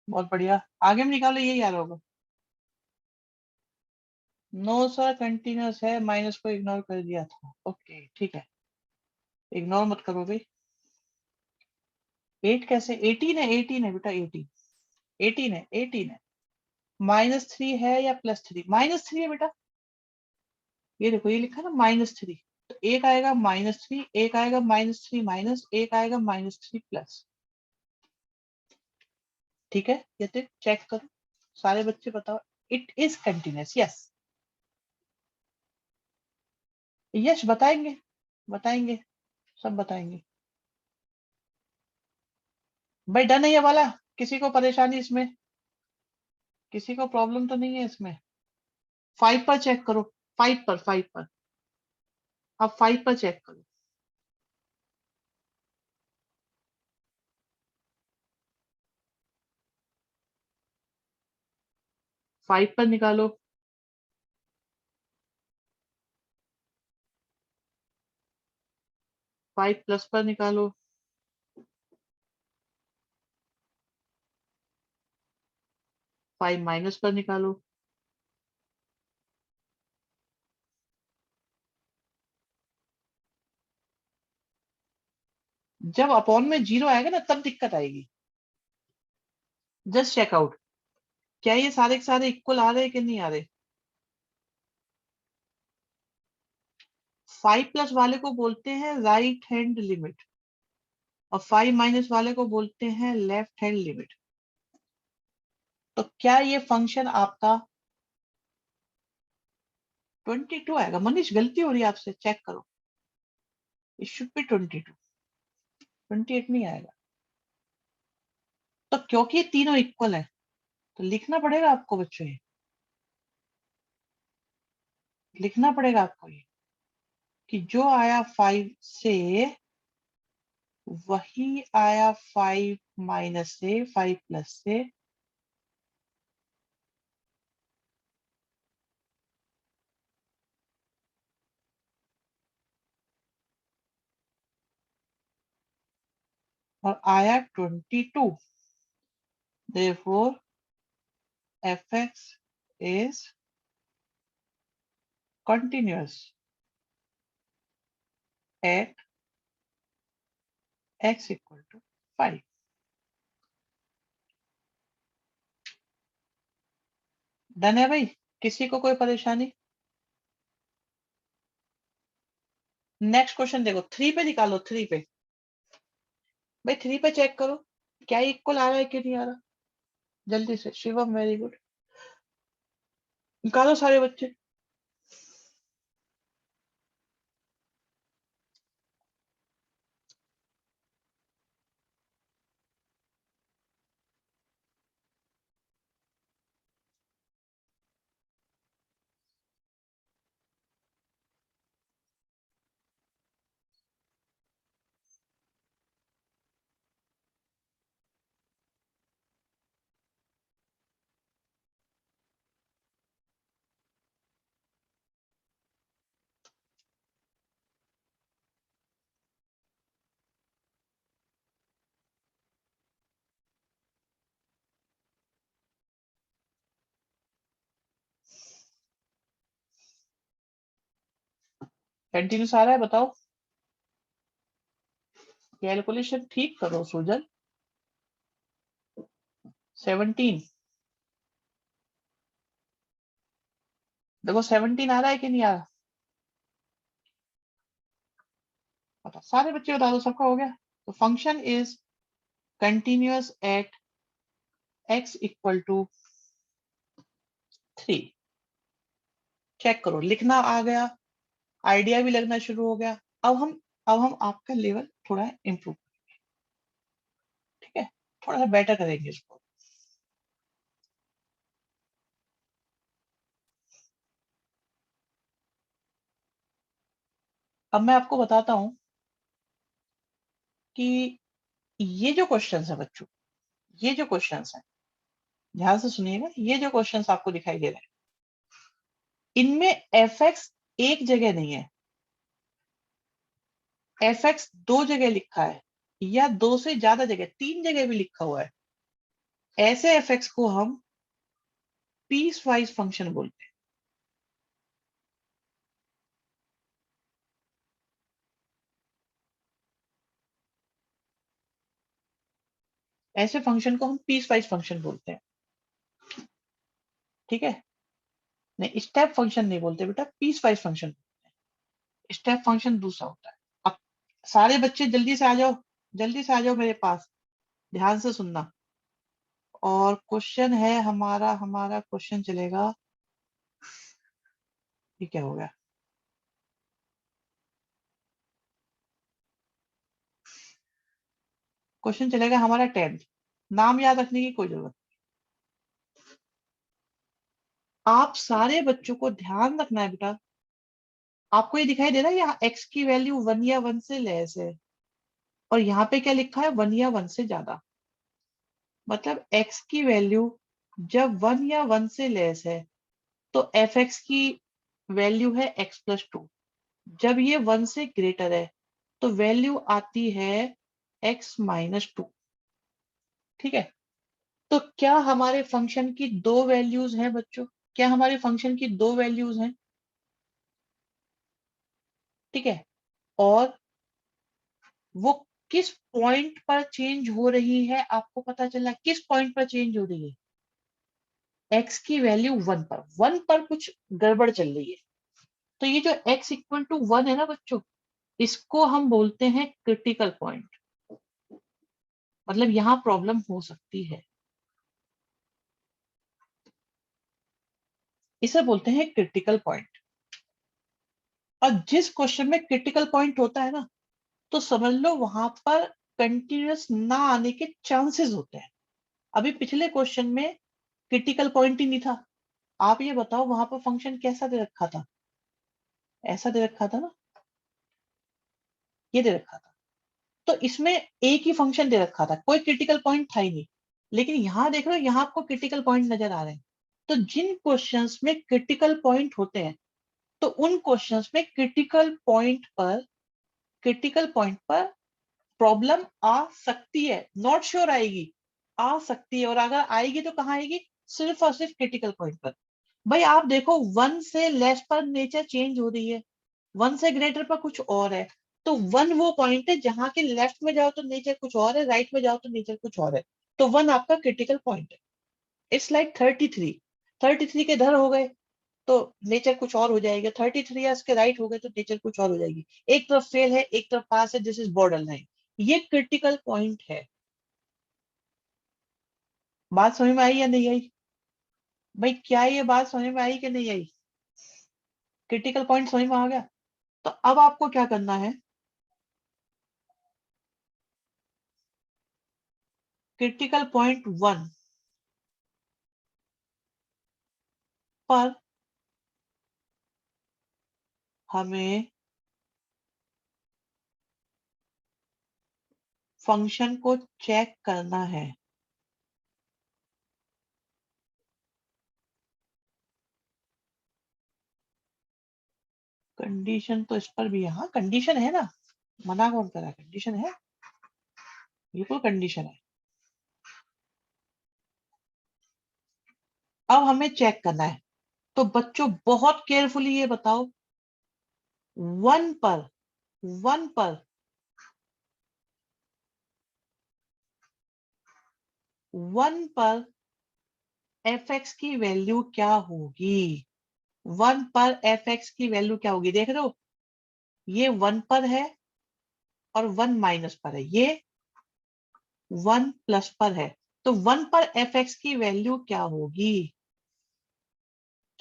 बहुत बढ़िया, आगे में निकालो, यही आ रहा होगा। नो सर कंटिन्यूअस है, माइनस को इग्नोर कर दिया था, ओके ठीक है, इग्नोर मत करो भाई। 8 कैसे, 18 है बेटा, 18 है। -3 है या +3? -3 है बेटा, ये देखो ये लिखा है ना -3, तो एक आएगा -3, एक आएगा -3 माइनस, एक आएगा -3 प्लस। ठीक है, ये तो चेक करो, सारे बच्चे बताओ। It is continuous. Yes yes, बताएंगे बताएंगे, सब बताएंगे। भाई डन है ये वाला? किसी को परेशानी इसमें? किसी को प्रॉब्लम तो नहीं है इसमें? 5 पर चेक करो, 5 पर अब 5 पर चेक करो। फाइव पर निकालो। 5 प्लस पर निकालो। 5 माइनस पर निकालो। जब अपॉन में 0 आएगा ना तब दिक्कत आएगी। जस्ट चेक आउट, क्या ये सारे के सारे इक्वल आ रहे हैं कि नहीं आ रहे? 5 प्लस वाले को बोलते हैं राइट हैंड लिमिट, और 5 माइनस वाले को बोलते हैं लेफ्ट हैंड लिमिट। तो क्या ये फंक्शन आपका 22 आएगा? मनीष गलती हो रही है आपसे, चेक करो। इट शुड बी 22, 28 नहीं आएगा। तो क्योंकि ये तीनों इक्वल है तो लिखना पड़ेगा आपको बच्चों, ये लिखना पड़ेगा आपको ये कि जो आया 5 से वही आया 5 माइनस से, 5 प्लस से। और आया 22। therefore fx is continuous at x equal to 5। Done है भाई? किसी को कोई परेशानी? नेक्स्ट क्वेश्चन देखो, 3 पे निकालो, 3 पे। भाई 3 पे चेक करो क्या इक्वल आ रहा है कि नहीं आ रहा, जल्दी से। शिवम वेरी गुड, निकालो सारे बच्चे। कंटिन्यूस आ रहा है, बताओ। कैलकुलेशन ठीक करो सुजल। 17 देखो, 17 आ रहा है कि नहीं आ रहा? बता, सारे बच्चे बता दो, सबका हो गया? तो function is continuous at x equal to 3। Check करो, लिखना आ गया, आइडिया भी लगना शुरू हो गया। अब हम आपका लेवल थोड़ा इम्प्रूव, ठीक है, थोड़ा सा बेटर करेंगे इसको। अब मैं आपको बताता हूं कि ये जो क्वेश्चंस है बच्चों, ये जो क्वेश्चंस हैं, ध्यान से सुनिएगा, ये जो क्वेश्चंस आपको दिखाई दे रहे हैं, इनमें fx एक जगह नहीं है, fx 2 जगह लिखा है, या 2 से ज्यादा जगह, 3 जगह भी लिखा हुआ है। ऐसे fx को हम पीस वाइज फंक्शन बोलते हैं। ऐसे फंक्शन को हम पीस वाइज फंक्शन बोलते हैं, ठीक है? नहीं, स्टेप फंक्शन नहीं बोलते बेटा, piecewise function. Step function दूसरा होता है। अब सारे बच्चे जल्दी से आ जाओ, जल्दी से आ जाओ मेरे पास, ध्यान से सुनना। और क्वेश्चन है हमारा हमारा क्वेश्चन चलेगा, ये क्या हो गया, क्वेश्चन चलेगा हमारा 10th। नाम याद रखने की कोई जरूरत, आप सारे बच्चों को ध्यान रखना है बेटा। आपको ये दिखाई दे रहा है यहाँ x की वैल्यू 1 या 1 से लेस है, और यहाँ पे क्या लिखा है 1 या 1 से ज्यादा। मतलब x की वैल्यू जब 1 या 1 से लेस है तो f(x) की वैल्यू है x+2। जब ये 1 से ग्रेटर है तो वैल्यू आती है x-2। ठीक है, तो क्या हमारे फंक्शन की दो वैल्यूज हैं बच्चों? क्या हमारे फंक्शन की दो वैल्यूज हैं? ठीक है, और वो किस पॉइंट पर चेंज हो रही है आपको पता चला? किस पॉइंट पर चेंज हो रही है? x की वैल्यू 1 पर, 1 पर कुछ गड़बड़ चल रही है। तो ये जो x=1 है ना बच्चों, इसको हम बोलते हैं क्रिटिकल पॉइंट। मतलब यहां प्रॉब्लम हो सकती है, इसे बोलते हैं क्रिटिकल पॉइंट। और जिस क्वेश्चन में क्रिटिकल पॉइंट होता है ना, तो समझ लो वहां पर कंटिन्यूअस ना आने के चांसेस होते हैं। अभी पिछले क्वेश्चन में क्रिटिकल पॉइंट ही नहीं था। आप ये बताओ वहां पर फंक्शन कैसा दे रखा था? ऐसा दे रखा था ना, ये दे रखा था। तो इसमें एक ही फंक्शन दे रखा था, कोई क्रिटिकल पॉइंट था ही नहीं। लेकिन यहां देख रहे हो, यहां आपको क्रिटिकल पॉइंट नजर आ रहे हैं। तो जिन क्वेश्चंस में क्रिटिकल पॉइंट होते हैं, तो उन क्वेश्चंस में क्रिटिकल पॉइंट पर प्रॉब्लम आ सकती है। नॉट श्योर आएगी, आ सकती है। और अगर आएगी तो कहाँ आएगी? सिर्फ और सिर्फ क्रिटिकल पॉइंट पर। भाई आप देखो, 1 से लेस पर नेचर चेंज हो रही है, 1 से ग्रेटर पर कुछ और है। तो 1 वो पॉइंट है जहां के लेफ्ट में जाओ तो नेचर कुछ और है, राइट में जाओ तो नेचर कुछ और है। तो 1 आपका क्रिटिकल पॉइंट है। इट्स लाइक 33, 33 के इधर हो गए तो नेचर कुछ और हो जाएगा, 33 या इसके राइट हो गए तो नेचर कुछ और हो जाएगी। एक तरफ फेल है, एक तरफ पास है, दिस इज बॉर्डर लाइन। ये क्रिटिकल पॉइंट है। बात समझ में आई या नहीं आई? भाई क्या ये बात समझ में आई कि नहीं आई? क्रिटिकल पॉइंट समझ में आ गया? तो अब आपको क्या करना है, क्रिटिकल पॉइंट 1 पर हमें फंक्शन को चेक करना है। कंडीशन तो इस पर भी है, हाँ कंडीशन है ना, मना कौन करा? कंडीशन है, बिल्कुल कंडीशन है। अब हमें चेक करना है, तो बच्चों बहुत केयरफुली ये बताओ, 1 पर 1 पर 1 पर f(x) की वैल्यू क्या होगी? 1 पर f(x) की वैल्यू क्या होगी? देख रहे हो, ये 1 पर है और 1 माइनस पर है, ये 1 प्लस पर है। तो 1 पर f(x) की वैल्यू क्या होगी?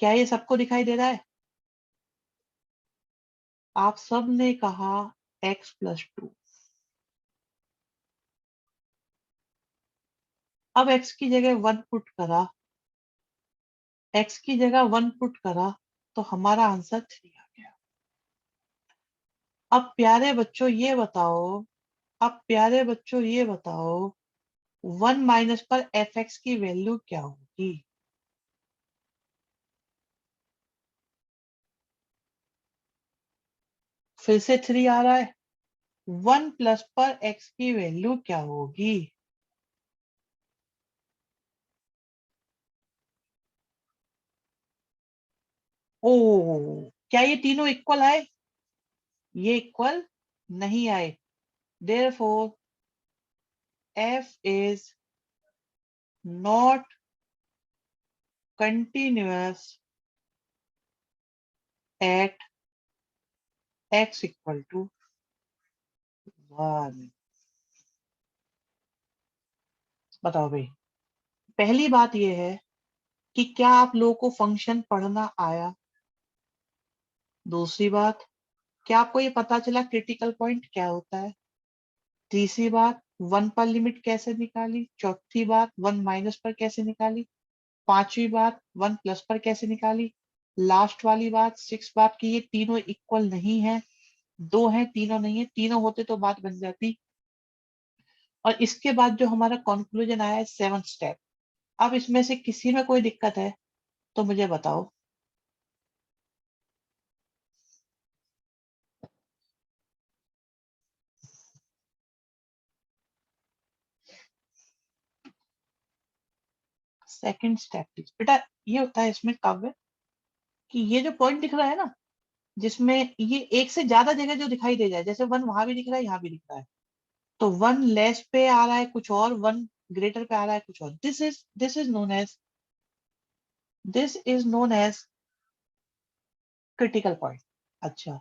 क्या ये सबको दिखाई दे रहा है? आप सब ने कहा x+2। अब x की जगह 1 पुट करा, x की जगह 1 पुट करा, तो हमारा आंसर 3 आ गया। अब प्यारे बच्चों ये बताओ, अब प्यारे बच्चों ये बताओ, 1 माइनस पर f(x) की वैल्यू क्या होगी? फिर से 3 आ रहा है। 1 प्लस पर x की वैल्यू क्या होगी? ओ, क्या ये तीनों इक्वल आए? ये इक्वल नहीं आए। Therefore f is not continuous at x equal to 1। बताओ भाई, पहली बात ये है कि क्या आप लोगों को फंक्शन पढ़ना आया। दूसरी बात, क्या आपको ये पता चला क्रिटिकल पॉइंट क्या होता है। तीसरी बात, वन पर लिमिट कैसे निकाली। चौथी बात, वन माइनस पर कैसे निकाली। पांचवी बात, वन प्लस पर कैसे निकाली। लास्ट वाली बात, सिक्स बात की ये तीनों इक्वल नहीं है, दो है तीनों नहीं है। तीनों होते तो बात बन जाती। और इसके बाद जो हमारा कंक्लूजन आया है, सेवंथ स्टेप। अब इसमें से किसी में कोई दिक्कत है तो मुझे बताओ। सेकंड स्टेप प्लीज बेटा। ये होता है इसमें काव्य कि ये जो पॉइंट दिख रहा है ना, जिसमें ये एक से ज्यादा जगह जो दिखाई दे जाए, जैसे वन वहां भी दिख रहा है यहाँ भी दिख रहा है, तो वन लेस पे आ रहा है कुछ और, वन ग्रेटर पे आ रहा है कुछ और। This is known as critical point. अच्छा,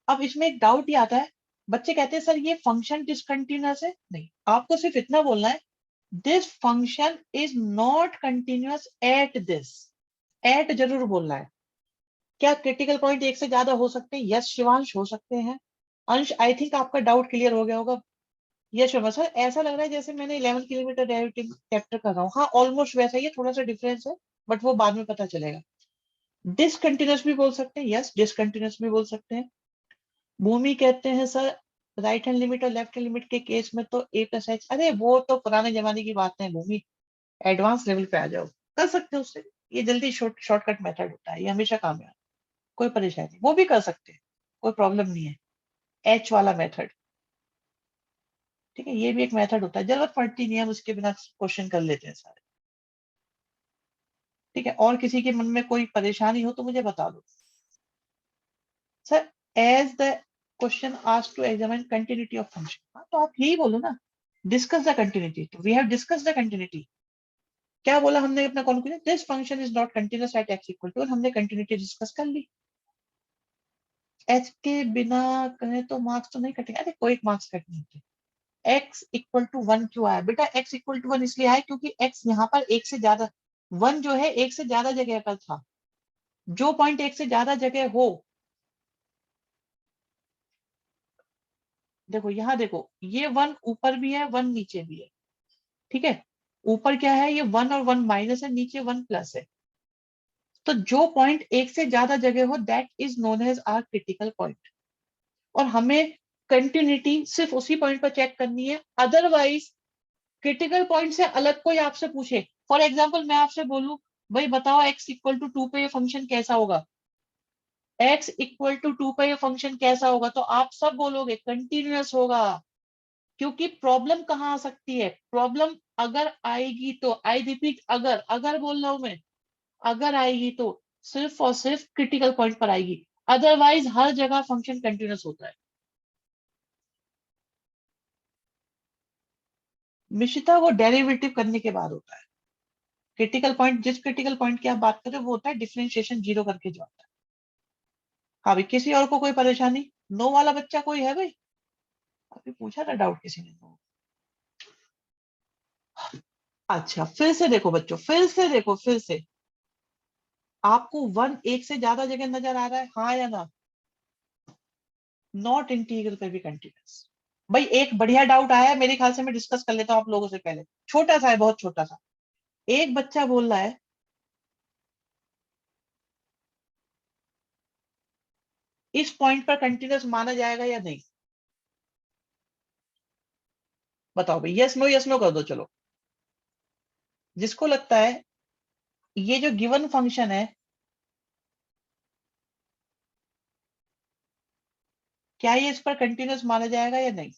अब इसमें एक डाउट ये आता है, बच्चे कहते हैं सर ये फंक्शन डिसकंटिन्यूअस है। नहीं, आपको सिर्फ इतना बोलना है, this function is not continuous at this. At जरूर बोलना है। क्या क्रिटिकल पॉइंट एक से ज्यादा हो सकते हैं? यस शिवांश, हो सकते हैं। अंश, आई थिंक आपका डाउट क्लियर हो गया होगा। यस शर्मा सर, ऐसा लग रहा है जैसे मैंने 11 किलोमीटर डेरिवेटिव चैप्टर कर रहा हूँ। हाँ ऑलमोस्ट वैसा ही है, थोड़ा सा डिफरेंस है, बट वो बाद में पता चलेगा। डिसकंटिन्यूअस भी बोल सकते हैं, यस डिसकंटिन्यूअस भी बोल सकते हैं। भूमि कहते हैं सर, राइट हैंड लिमिट और लेफ्ट हैंड लिमिट के केस में तो ए प्लस एक्स, अरे वो तो पुराने जमाने की बात है भूमि, एडवांस लेवल पे आ जाओ, कर सकते हो उससे। ये जल्दी शॉर्टकट मेथड होता है, ये हमेशा काम में आता है, कोई परेशानी नहीं, वो भी कर सकते हैं, कोई प्रॉब्लम नहीं है। एच वाला मेथड, ठीक है, ये भी एक मेथड होता है, जरूरत पड़ती नहीं है, हम उसके बिना क्वेश्चन कर लेते हैं सारे। ठीक है, और किसी के मन में कोई परेशानी हो तो मुझे बता दो। Sir, as the question asked to examine continuity of function, हाँ तो आप यही बोलो ना, डिस्कस द कंटिन्यूटी। तो we have discuss the continuity. क्या बोला हमने अपना conclusion, this function is not continuous at x equal to, और हमने कंटिन्यूटी डिस्कस कर ली। एच के बिना कहें तो मार्क्स तो नहीं कटेंगे, अरे कोई मार्क्स कट नहीं होते। एक्स इक्वल टू वन क्यों आया बेटा? एक्स इक्वल टू वन इसलिए आया क्योंकि एक्स यहाँ पर एक से ज्यादा, वन जो है एक से ज्यादा जगह पर था। जो पॉइंट एक से ज्यादा जगह हो, देखो यहाँ देखो, ये वन ऊपर भी है वन नीचे भी है, ठीक है। ऊपर क्या है, ये वन और वन माइनस है, नीचे वन प्लस है। तो जो पॉइंट एक से ज्यादा जगह हो, that is known as our critical point. और हमें कंटिन्यूटी सिर्फ उसी पॉइंट पर चेक करनी है, अदरवाइज क्रिटिकल पॉइंट से अलग कोई आपसे पूछे, फॉर एग्जाम्पल मैं आपसे बोलूं, भाई बताओ एक्स इक्वल टू टू पे ये फंक्शन कैसा होगा, एक्स इक्वल टू टू पे ये फंक्शन कैसा होगा, तो आप सब बोलोगे कंटिन्यूअस होगा। क्योंकि प्रॉब्लम कहाँ आ सकती है, प्रॉब्लम अगर आएगी तो, आई रिपीट, अगर अगर बोल रहा हूं मैं, अगर आएगी तो सिर्फ और सिर्फ क्रिटिकल पॉइंट पर आएगी, अदरवाइज हर जगह फंक्शन कंटिन्यूअस होता है। मिश्रिता, वो डेरिवेटिव करने के बाद होता है। क्रिटिकल पॉइंट, जिस क्रिटिकल पॉइंट की आप बात कर रहे हो वो होता है डिफरेंशिएशन जीरो करके जो आता है। हाँ भाई, किसी और को कोई परेशानी? नो वाला बच्चा कोई है भाई? अभी पूछा था डाउट किसी ने no। अच्छा, फिर से देखो बच्चों, फिर से देखो, फिर से आपको वन एक से ज्यादा जगह नजर आ रहा है, हाँ या ना? नॉट इंटीग्रल पे भी कंटिन्यूअस। भाई एक बढ़िया डाउट आया है, मेरे ख्याल से मैं डिस्कस कर लेता हूँ आप लोगों से पहले, छोटा सा है, बहुत छोटा सा। एक बच्चा बोल रहा है, इस पॉइंट पर कंटिन्यूअस माना जाएगा या नहीं? बताओ भाई, यस नो कर दो चलो। जिसको लगता है ये जो गिवन फंक्शन है, क्या ये इस पर कंटिन्यूअस माना जाएगा या नहीं?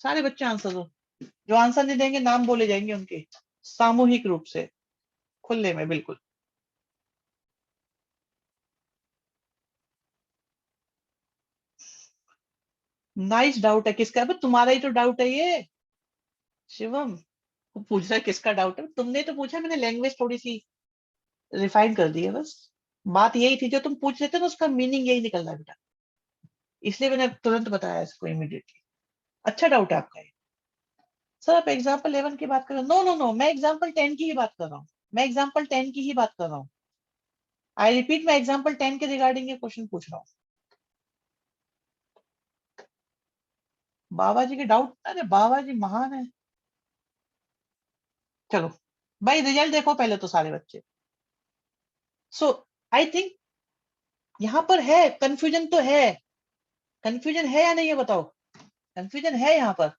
सारे बच्चे आंसर दो। जो आंसर नहीं देंगे नाम बोले जाएंगे उनके, सामूहिक रूप से, खुले में बिल्कुल। नाइस डाउट है, किसका? अब तुम्हारा ही तो डाउट है ये शिवम। वो पूछ रहा है किसका डाउट है, तुमने तो पूछा, मैंने लैंग्वेज थोड़ी सी रिफाइन कर दी है बस। बात यही थी, जो तुम पूछ रहे थे ना उसका मीनिंग यही निकल रहा है बेटा। इसलिए मैंने तुरंत बताया इसको इमीडिएटली। अच्छा डाउट है आपका ये। सर आप एग्जाम्पल 11 की बात कर रहे हो? नो नो नो, मैं एग्जाम्पल 10 की ही बात कर रहा हूँ। मैं एग्जाम्पल 10 की ही बात कर रहा हूँ। आई रिपीट, मैं एग्जाम्पल 10 के रिगार्डिंग ये क्वेश्चन पूछ रहा हूँ। बाबा जी के डाउट, अरे बाबा जी महान है। चलो भाई रिजल्ट देखो पहले तो सारे बच्चे। सो आई थिंक यहाँ पर है कंफ्यूजन तो है। कंफ्यूजन है या नहीं है बताओ? कंफ्यूजन है यहाँ पर।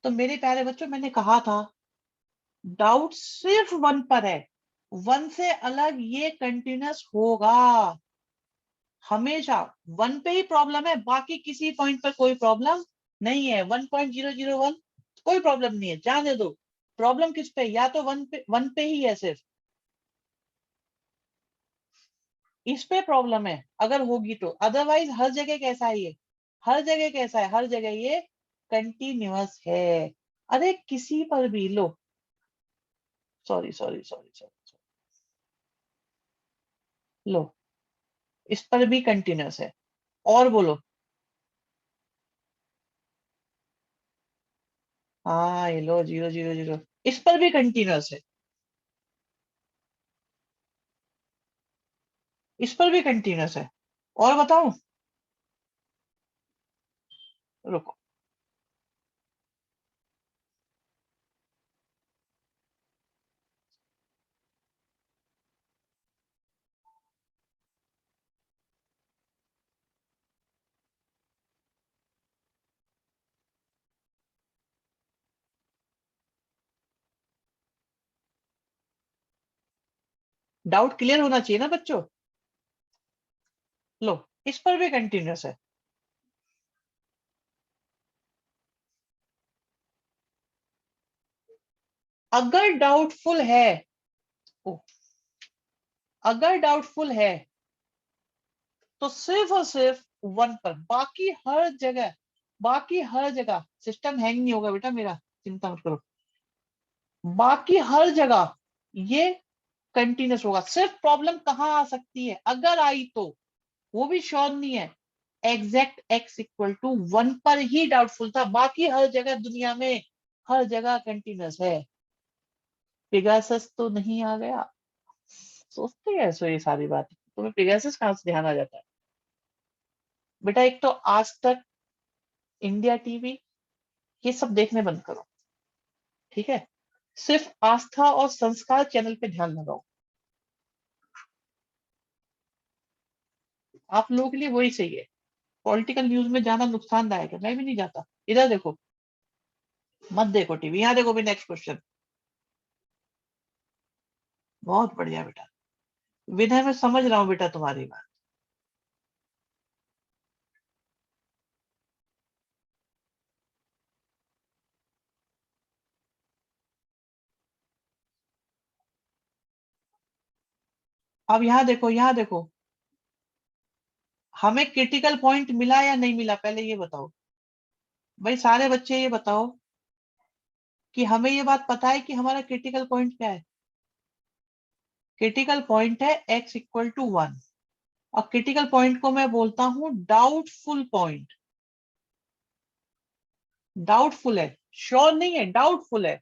तो मेरे प्यारे बच्चों मैंने कहा था डाउट सिर्फ वन पर है। वन से अलग ये कंटिन्यूस होगा हमेशा। वन पे ही प्रॉब्लम है, बाकी किसी पॉइंट पर कोई प्रॉब्लम नहीं है। 1.001 कोई प्रॉब्लम नहीं है, जाने दो। प्रॉब्लम किस पे? या तो वन पे ही है सिर्फ, इस पे प्रॉब्लम है अगर होगी तो। अदरवाइज हर जगह कैसा है ये? हर जगह कैसा है? हर जगह ये कंटिन्यूअस है। अरे किसी पर भी लो, सॉरी सॉरी सॉरी सॉरी, लो इस पर भी कंटिन्यूअस है। और बोलो। हाँ ये लो 0 0 0, इस पर भी कंटिन्यूअस है। इस पर भी कंटिन्यूअस है। और बताऊं? रुको। डाउट क्लियर होना चाहिए ना बच्चों? लो इस पर भी कंटिन्यूअस है। अगर डाउटफुल है, ओ, अगर डाउटफुल है तो सिर्फ और सिर्फ वन पर, बाकी हर जगह सिस्टम हैंग नहीं होगा बेटा मेरा, चिंता मत करो। बाकी हर जगह ये कंटिन्यूस होगा। सिर्फ प्रॉब्लम कहाँ आ सकती है अगर आई तो, वो भी श्योर नहीं है। एग्जैक्ट x=1 पर ही डाउटफुल था, बाकी हर जगह दुनिया में हर जगह कंटिन्यूस है। पिगासस तो नहीं आ गया? सोचते हैं ऐसे ये सारी बात, तुम्हें पिगासस कहाँ से ध्यान आ जाता है? बेटा एक तो आज तक, इंडिया टीवी, ये सब देखने बंद करो, ठीक है? सिर्फ आस्था और संस्कार चैनल पे ध्यान लगाओ। आप लोगों के लिए वही सही है। पॉलिटिकल न्यूज में जाना नुकसानदायक है, मैं भी नहीं जाता। इधर देखो, मत देखो टीवी, यहाँ देखो भी। Next question. बहुत बढ़िया बेटा विनय, मैं समझ रहा हूँ बेटा तुम्हारी बात। अब यहाँ देखो, यहाँ देखो, हमें क्रिटिकल पॉइंट मिला या नहीं मिला पहले ये बताओ। भाई सारे बच्चे ये बताओ कि हमें ये बात पता है कि हमारा क्रिटिकल पॉइंट क्या है? क्रिटिकल पॉइंट है x=1। और क्रिटिकल पॉइंट को मैं बोलता हूं डाउटफुल पॉइंट। डाउटफुल है, श्योर नहीं है, डाउटफुल है।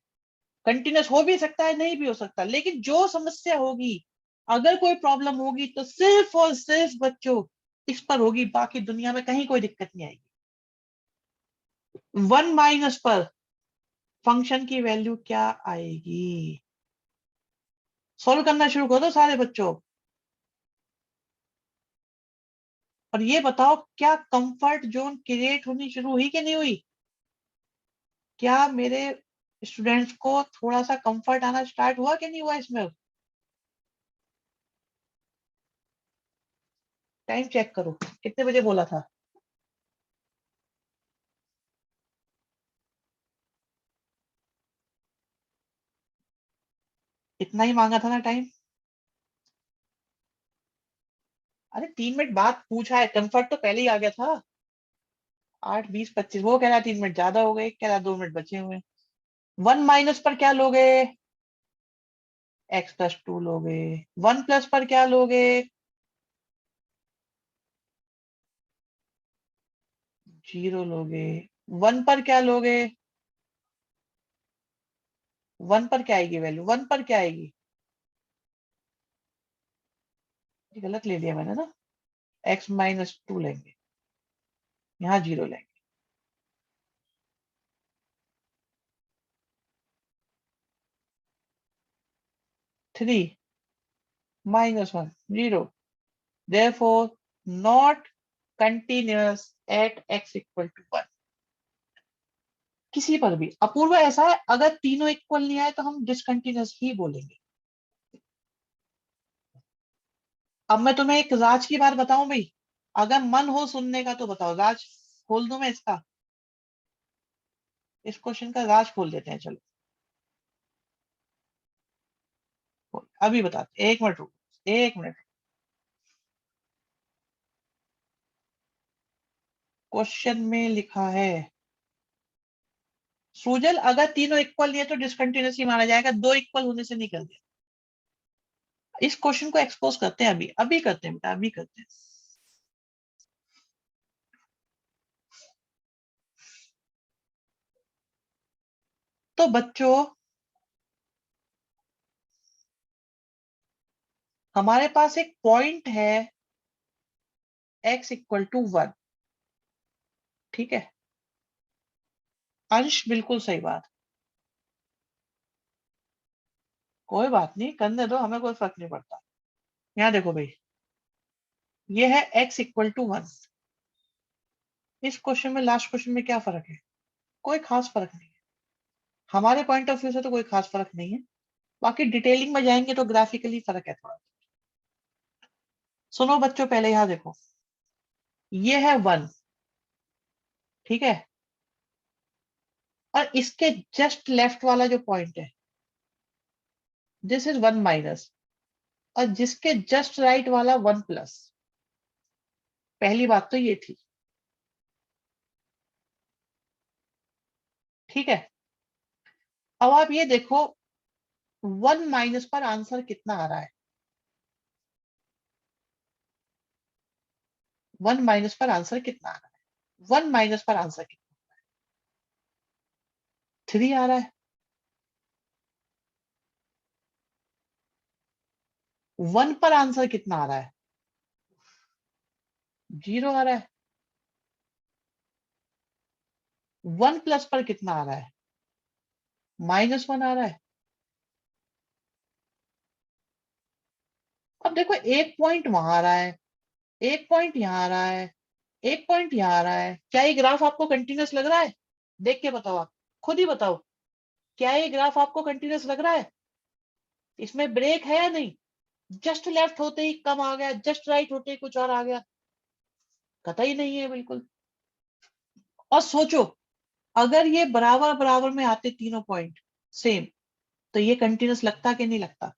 कंटिन्यूस हो भी सकता है, नहीं भी हो सकता, लेकिन जो समस्या होगी, अगर कोई प्रॉब्लम होगी तो सिर्फ और सिर्फ बच्चों इस पर होगी, बाकी दुनिया में कहीं कोई दिक्कत नहीं आएगी। 1 - पर फंक्शन की वैल्यू क्या आएगी? सोल्व करना शुरू कर दो सारे बच्चों। और ये बताओ क्या कंफर्ट जोन क्रिएट होनी शुरू हुई कि नहीं हुई? क्या मेरे स्टूडेंट्स को थोड़ा सा कंफर्ट आना स्टार्ट हुआ कि नहीं हुआ इसमें? टाइम चेक करो, कितने बजे बोला था? इतना ही मांगा था ना टाइम? अरे 3 मिनट बाद पूछा है, कंफर्ट तो पहले ही आ गया था। 8 20 25, वो कह रहा 3 मिनट ज्यादा हो गए, कह रहा 2 मिनट बचे हुए। 1 - पर क्या लोगे? x+2 लोगे। 1+ पर क्या लोगे? 0 लोगे, 1 पर क्या लोगे, 1 पर क्या आएगी वैल्यू, 1 पर क्या आएगी, ये गलत ले लिया मैंने ना, x-2 लेंगे, यहाँ 0 लेंगे। 3 -1 0, therefore not continuous at x equal to 1। किसी पर भी अपूर्व ऐसा है, अगर तीनों इक्वल नहीं आए तो हम डिसकंटिन्यूअस ही बोलेंगे। अब मैं तुम्हें एक राज की बात बताऊं भाई, अगर मन हो सुनने का तो बताओ, राज खोल दूं मैं इसका, इस क्वेश्चन का राज खोल देते हैं, चलो अभी बताते, 1 मिनट रुको, 1 मिनट। क्वेश्चन में लिखा है सुजल, अगर तीनों इक्वल नहीं है तो डिसकंटिन्यूअस ही माना जाएगा, दो इक्वल होने से नहीं कर दिया। इस क्वेश्चन को एक्सपोज करते हैं, अभी अभी करते हैं बेटा, अभी करते हैं। तो बच्चों हमारे पास एक पॉइंट है x इक्वल टू 1, ठीक है, अंश बिल्कुल सही बात, कोई बात नहीं, करने दो, हमें कोई फर्क नहीं पड़ता। यहाँ देखो भाई, ये है x इक्वल टू 1, इस क्वेश्चन में लास्ट क्वेश्चन में क्या फर्क है, कोई खास फर्क नहीं है, हमारे पॉइंट ऑफ व्यू से तो कोई खास फर्क नहीं है, बाकी डिटेलिंग में जाएंगे तो ग्राफिकली फर्क है थोड़ा। सुनो बच्चों, पहले यहाँ देखो, ये है 1, ठीक है, और इसके जस्ट लेफ्ट वाला जो पॉइंट है, दिस इज 1 माइनस, और जिसके जस्ट राइट वाला 1 प्लस। पहली बात तो ये थी, ठीक है। अब आप ये देखो 1 माइनस पर आंसर कितना आ रहा है, 1 माइनस पर आंसर कितना आ रहा है, 1 माइनस पर आंसर कितना, 3 आ रहा है, 1 पर आंसर कितना आ रहा है, 0 आ रहा है, 1 प्लस पर कितना आ रहा है, -1 आ रहा है। अब देखो एक पॉइंट वहां आ रहा है, एक पॉइंट यहाँ आ रहा है, एक पॉइंट यहाँ आ रहा है, क्या ये ग्राफ आपको कंटिन्यूअस लग रहा है, देख के बताओ, आप खुद ही बताओ, क्या ये ग्राफ आपको कंटिन्यूअस लग रहा है, इसमें ब्रेक है या नहीं, जस्ट लेफ्ट होते ही कम आ गया, जस्ट राइट होते ही कुछ और आ गया, कतई नहीं है बिल्कुल। और सोचो, अगर ये बराबर बराबर में आते तीनों पॉइंट सेम, तो ये कंटिन्यूअस लगता कि नहीं लगता,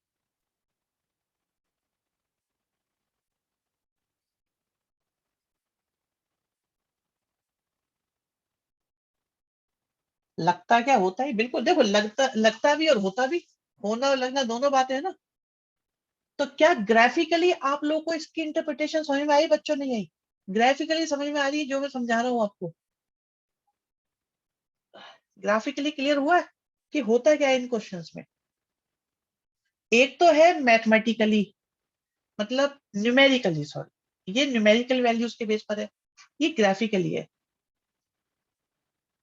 लगता क्या होता है, बिल्कुल देखो, लगता लगता भी और होता भी, होना और लगना दोनों बातें है ना। तो क्या ग्राफिकली आप लोगों को इसकी इंटरप्रिटेशन समझ में आई बच्चों, नहीं आई, ग्राफिकली समझ में आ रही है जो मैं समझा रहा हूं आपको, ग्राफिकली क्लियर हुआ है कि होता क्या है इन क्वेश्चंस में। एक तो है मैथमेटिकली, मतलब न्यूमेरिकली, सॉरी, ये न्यूमेरिकल वैल्यूज के बेस पर है, ये ग्राफिकली है,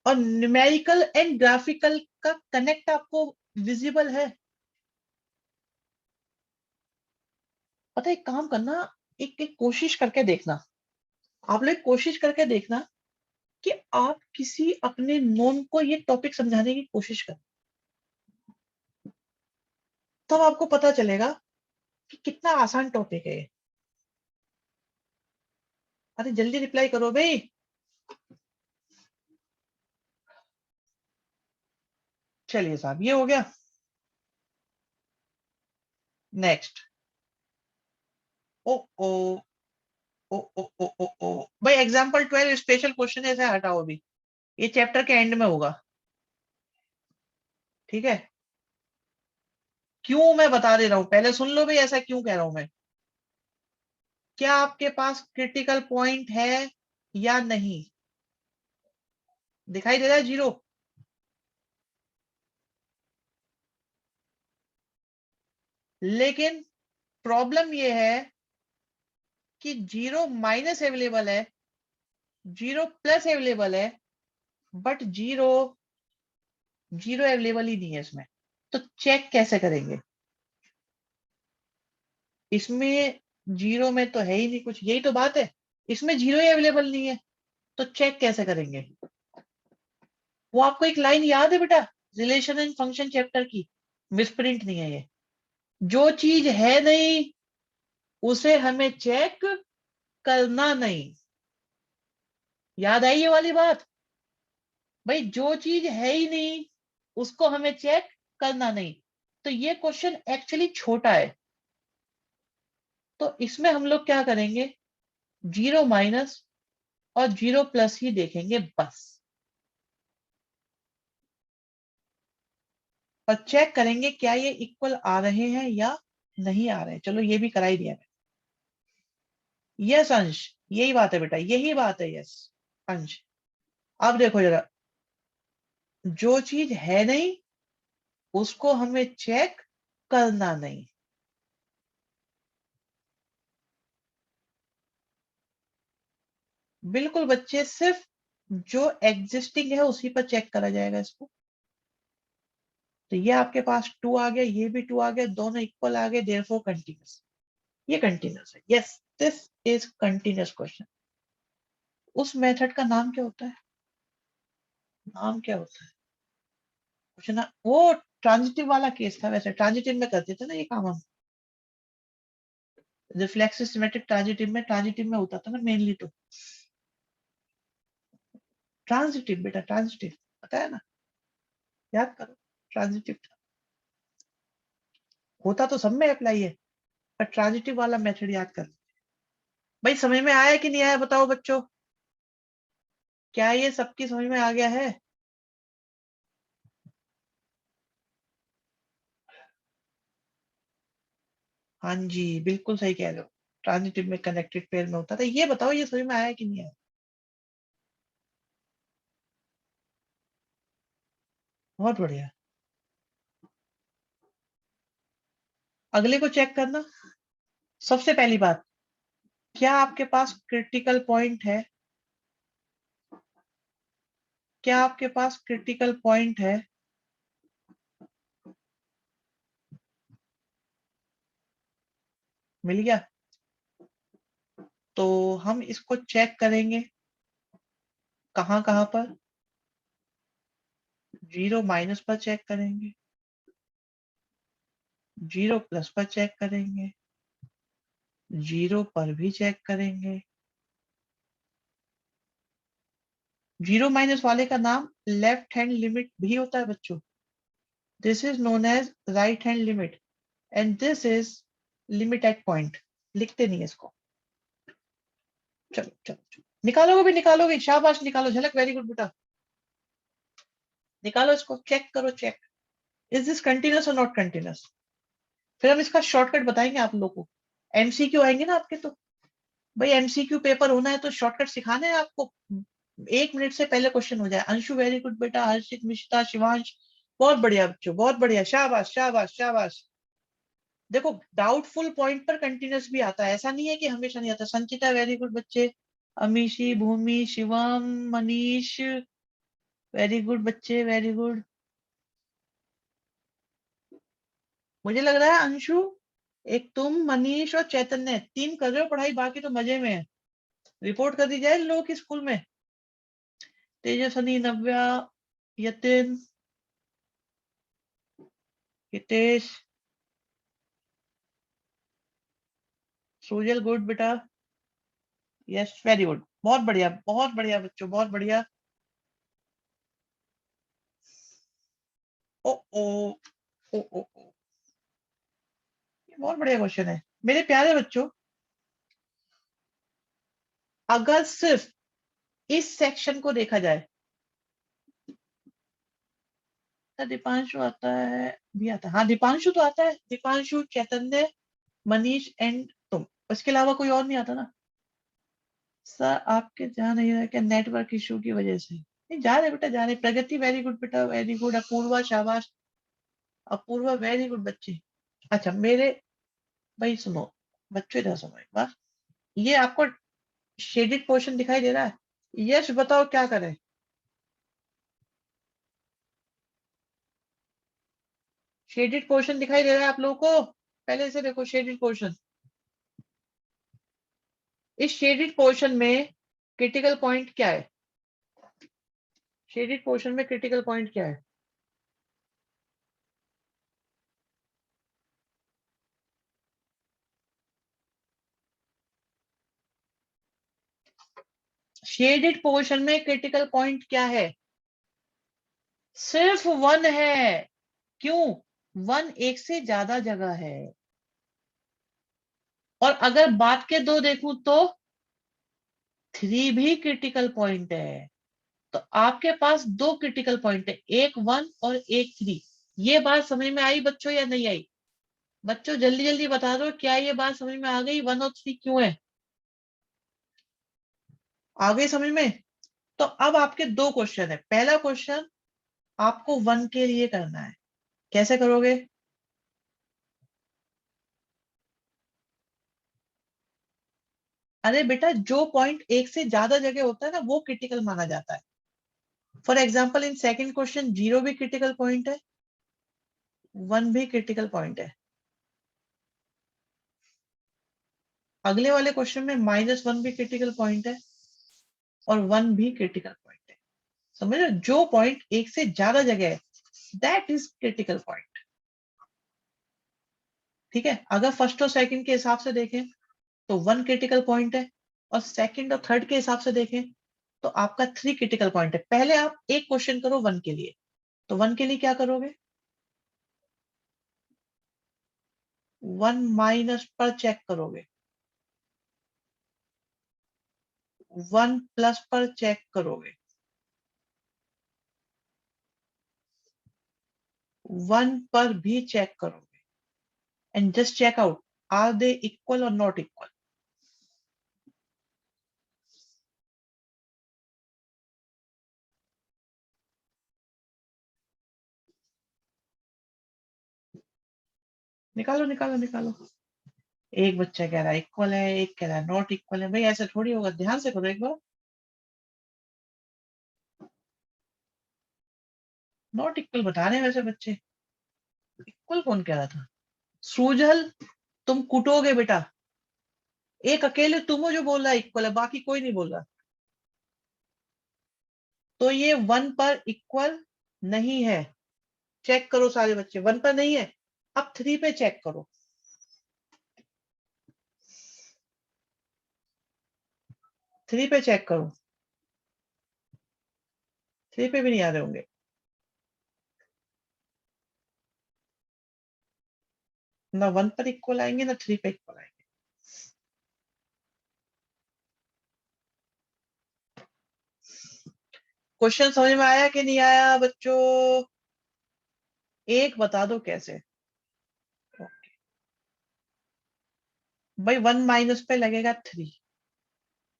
और न्यूमेरिकल एंड ग्राफिकल का कनेक्ट आपको विजिबल है। पता है, एक काम करना, एक कोशिश करके देखना, आप लोग कोशिश करके देखना कि आप किसी अपने नोन को ये टॉपिक समझाने की कोशिश करें, तब आपको पता चलेगा कि कितना आसान टॉपिक है ये। अरे जल्दी रिप्लाई करो भाई। चलिए साहब, ये हो गया। नेक्स्ट, ओ ओ ओ ओ ओ ओ ओ भाई, एग्जाम्पल 12 स्पेशल क्वेश्चन है, ऐसे हटाओ अभी, ये चैप्टर के एंड में होगा, ठीक है। क्यों मैं बता दे रहा हूं, पहले सुन लो भाई, ऐसा क्यों कह रहा हूं मैं, क्या आपके पास क्रिटिकल पॉइंट है या नहीं, दिखाई दे रहा है जीरो? लेकिन प्रॉब्लम ये है कि जीरो माइनस अवेलेबल है, जीरो प्लस अवेलेबल है, बट जीरो जीरो अवेलेबल ही नहीं है इसमें। तो चेक कैसे करेंगे? इसमें जीरो में तो है ही नहीं कुछ, यही तो बात है, इसमें जीरो ही अवेलेबल नहीं है, तो चेक कैसे करेंगे? वो आपको एक लाइन याद है बेटा, रिलेशन एंड फंक्शन चैप्टर की, मिसप्रिंट नहीं है ये। जो चीज है नहीं उसे हमें चेक करना नहीं। याद आई ये वाली बात? भाई जो चीज है ही नहीं उसको हमें चेक करना नहीं। तो ये क्वेश्चन एक्चुअली छोटा है, तो इसमें हम लोग क्या करेंगे, जीरो माइनस और जीरो प्लस ही देखेंगे बस, और चेक करेंगे क्या ये इक्वल आ रहे हैं या नहीं आ रहे। चलो ये भी करा ही दिया मैंने। यस अंश, यही बात है बेटा, यही बात है, यस अंश। अब देखो जरा, जो चीज है नहीं उसको हमें चेक करना नहीं। बिल्कुल बच्चे, सिर्फ जो एग्जिस्टिंग है उसी पर चेक करा जाएगा इसको। तो ये आपके पास टू आ गया, ये भी टू आ गया, दोनों इक्वल आ गए, देयरफॉर कंटिन्यूअस। ये कंटिन्यूअस है, yes this is continuous question. उस मेथड का नाम क्या होता है? नाम क्या होता है? कुछ ना, वो ट्रांजिटिव वाला केस था, वैसे ट्रांजिटिव में करते थे ना ये काम हम। रिफ्लेक्सिव सिमेट्रिक ट्रांजिटिव में होता था ना मेनली। तो ट्रांजिटिव बेटा, ट्रांजिटिव पता है ना, याद करो, ट्रांजिटिव था। होता तो सब में अप्लाई है, पर ट्रांजिटिव वाला मेथड याद कर। भाई समझ में आया कि नहीं आया बताओ बच्चों? क्या ये सबकी समझ में आ गया है? हाँ जी, बिल्कुल सही कह रहे हो, ट्रांजिटिव में कनेक्टेड पेयर में होता था। ये बताओ ये समझ में आया कि नहीं आया? बहुत बढ़िया। अगले को चेक करना। सबसे पहली बात, क्या आपके पास क्रिटिकल पॉइंट है? क्या आपके पास क्रिटिकल पॉइंट है? मिल गया? तो हम इसको चेक करेंगे कहां कहां पर? जीरो माइनस पर चेक करेंगे, जीरो प्लस पर चेक करेंगे, जीरो पर भी चेक करेंगे। जीरो माइनस वाले का नाम लेफ्ट हैंड लिमिट भी होता है बच्चों। This is known as right hand limit, and this is limit at point. लिखते नहीं है इसको। चलो चलो चलो, निकालोगे भी निकालोगे, शाबाश निकालो, झलक वेरी गुड बेटा। निकालो इसको, चेक करो, चेक इज दिस कंटिन्यूअस और नॉट कंटिन्यूअस। फिर हम इसका शॉर्टकट बताएंगे आप लोगों को। एमसीक्यू आएंगे ना आपके, तो भाई एमसीक्यू पेपर होना है तो शॉर्टकट सिखाने हैं आपको। 1 मिनट से पहले क्वेश्चन हो जाए। अंशु वेरी गुड बेटा, हर्षित, मिश्ता, शिवांश, बहुत बढ़िया बच्चों, बहुत बढ़िया, शाबाश शाबाश शाबाश। देखो डाउटफुल पॉइंट पर कंटिन्यूअस भी आता है, ऐसा नहीं है कि हमेशा नहीं आता। संचिता वेरी गुड बच्चे, अमीशी, भूमि, शिवम, मनीष, वेरी गुड बच्चे, वेरी गुड। मुझे लग रहा है अंशु, एक तुम, मनीष और चैतन्य, तीन कर रहे हो पढ़ाई, बाकी तो मजे में है। रिपोर्ट कर दी जाए इन लोगों की स्कूल में। तेजस्वनी, नव्या, यतिन, हितेश, सोजल गुड बेटा, यस वेरी गुड, बहुत बढ़िया बच्चों, बहुत बढ़िया। ओ ओ ओ ओ ओ, ये बहुत बढ़िया क्वेश्चन है मेरे प्यारे बच्चों। अगर सिर्फ इस सेक्शन को देखा जाए, तो दीपांशु आता है, भी आता है, हाँ दीपांशु तो आता है, दीपांशु, चैतन्य, मनीष एंड तुम। इसके अलावा कोई और नहीं आता ना? सर आपके ध्यान नहीं रहा क्या नेटवर्क इशू की वजह से? नहीं जा रहे बेटा, जा रहे। प्रगति वेरी गुड बेटा, वेरी गुड। अपूर्वा शाबाश, अपूर्वा वेरी गुड बच्चे। अच्छा मेरे भाई सुनो, बच्चों इधर सुनो एक बार। ये आपको शेडेड पोर्शन दिखाई दे रहा है? यस बताओ क्या करें? शेडेड पोर्शन दिखाई दे रहा है आप लोगों को? पहले से देखो शेडेड पोर्शन। इस शेडेड पोर्शन में क्रिटिकल पॉइंट क्या है? शेडेड पोर्शन में क्रिटिकल पॉइंट क्या है? शेडेड पोर्शन में क्रिटिकल पॉइंट क्या है? सिर्फ वन है। क्यों? वन एक से ज्यादा जगह है। और अगर बात के दो देखूं तो थ्री भी क्रिटिकल पॉइंट है। तो आपके पास दो क्रिटिकल पॉइंट है, एक वन और एक थ्री। ये बात समझ में आई बच्चों या नहीं आई? बच्चों जल्दी जल्दी बता दो, क्या ये बात समझ में आ गई? वन और थ्री क्यों है? आ गई समझ में? तो अब आपके दो क्वेश्चन है। पहला क्वेश्चन आपको वन के लिए करना है। कैसे करोगे? अरे बेटा, जो पॉइंट एक से ज्यादा जगह होता है ना, वो क्रिटिकल माना जाता है। For example in second question zero भी क्रिटिकल पॉइंट है, वन भी क्रिटिकल पॉइंट है। अगले वाले क्वेश्चन में माइनस वन भी क्रिटिकल पॉइंट है और वन भी क्रिटिकल पॉइंट है। समझ रहे हो? जो पॉइंट एक से ज्यादा जगह है, दैट इज क्रिटिकल पॉइंट। ठीक है, अगर फर्स्ट और सेकंड के हिसाब से देखें तो वन क्रिटिकल पॉइंट है, और सेकंड और थर्ड के हिसाब से देखें तो आपका थ्री क्रिटिकल पॉइंट है। पहले आप एक क्वेश्चन करो वन के लिए। तो वन के लिए क्या करोगे? वन माइनस पर चेक करोगे, वन प्लस पर चेक करोगे, वन पर भी चेक करोगे, and just check out are they equal और नॉट इक्वल। निकालो निकालो निकालो। एक बच्चा कह रहा है इक्वल है, एक कह रहा है नॉट इक्वल है। भाई ऐसा थोड़ी होगा, ध्यान से करो एक बार। नॉट इक्वल बता रहे हैं वैसे बच्चे, इक्वल कौन कह रहा था? सूजल, तुम कुटोगे बेटा। एक अकेले तुम हो जो बोल रहा है इक्वल है, बाकी कोई नहीं बोल रहा। तो ये वन पर इक्वल नहीं है। चेक करो सारे बच्चे, वन पर नहीं है। अब थ्री पे चेक करो, थ्री पे चेक करो। थ्री पे भी नहीं आ रहे होंगे। ना वन पर इक्वल आएंगे ना थ्री पे इक्वल आएंगे। क्वेश्चन समझ में आया कि नहीं आया बच्चों? एक बता दो कैसे। भाई वन माइनस पे लगेगा थ्री,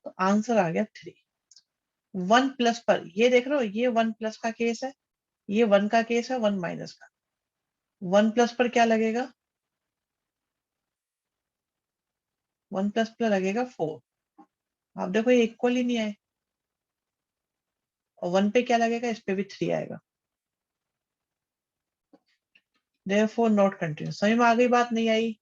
तो आंसर आ गया थ्री। वन प्लस पर ये देख रहे हो, ये वन प्लस का केस है, ये वन का केस है, वन माइनस का। वन प्लस पर क्या लगेगा? वन प्लस पर लगेगा फोर। आप देखो ये इक्वल ही नहीं आए। और वन पे क्या लगेगा? इस पे भी थ्री आएगा। Therefore not continuous. समझ में आ गई बात नहीं आई?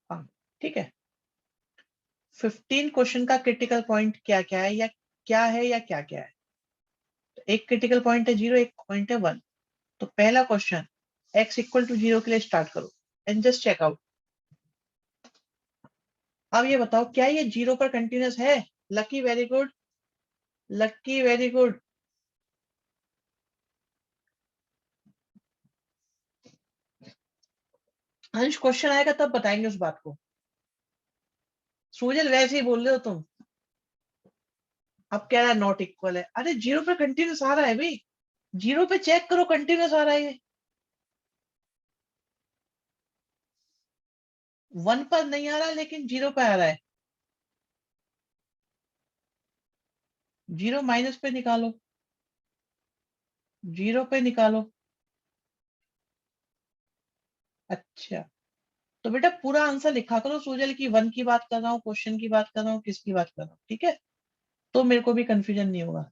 हाँ ठीक है। 15 क्वेश्चन का क्रिटिकल पॉइंट क्या क्या है, या क्या है या क्या क्या है? तो एक क्रिटिकल पॉइंट है जीरो, एक पॉइंट है वन। तो पहला question x equal to zero के लिए स्टार्ट करो एंड जस्ट चेक आउट। अब ये बताओ क्या ये जीरो पर कंटिन्यूअस है? Lucky very good, lucky very good. अंश क्वेश्चन आएगा तब बताएंगे उस बात को। सूजल वैसे ही बोल रहे हो तुम। अब कह रहा है नॉट इक्वल है। अरे जीरो पर कंटिन्यूअस आ रहा है भाई, जीरो पे चेक करो कंटिन्यूअस आ रहा है ये। वन पर नहीं आ रहा लेकिन जीरो पे आ रहा है। जीरो माइनस पे निकालो, जीरो पे निकालो। अच्छा, तो बेटा पूरा आंसर लिखा करो सूजल की, 1 की बात कर रहा हूँ, क्वेश्चन की बात कर रहा हूँ, किसकी बात कर रहा हूँ, ठीक है? तो मेरे को भी कंफ्यूजन नहीं होगा।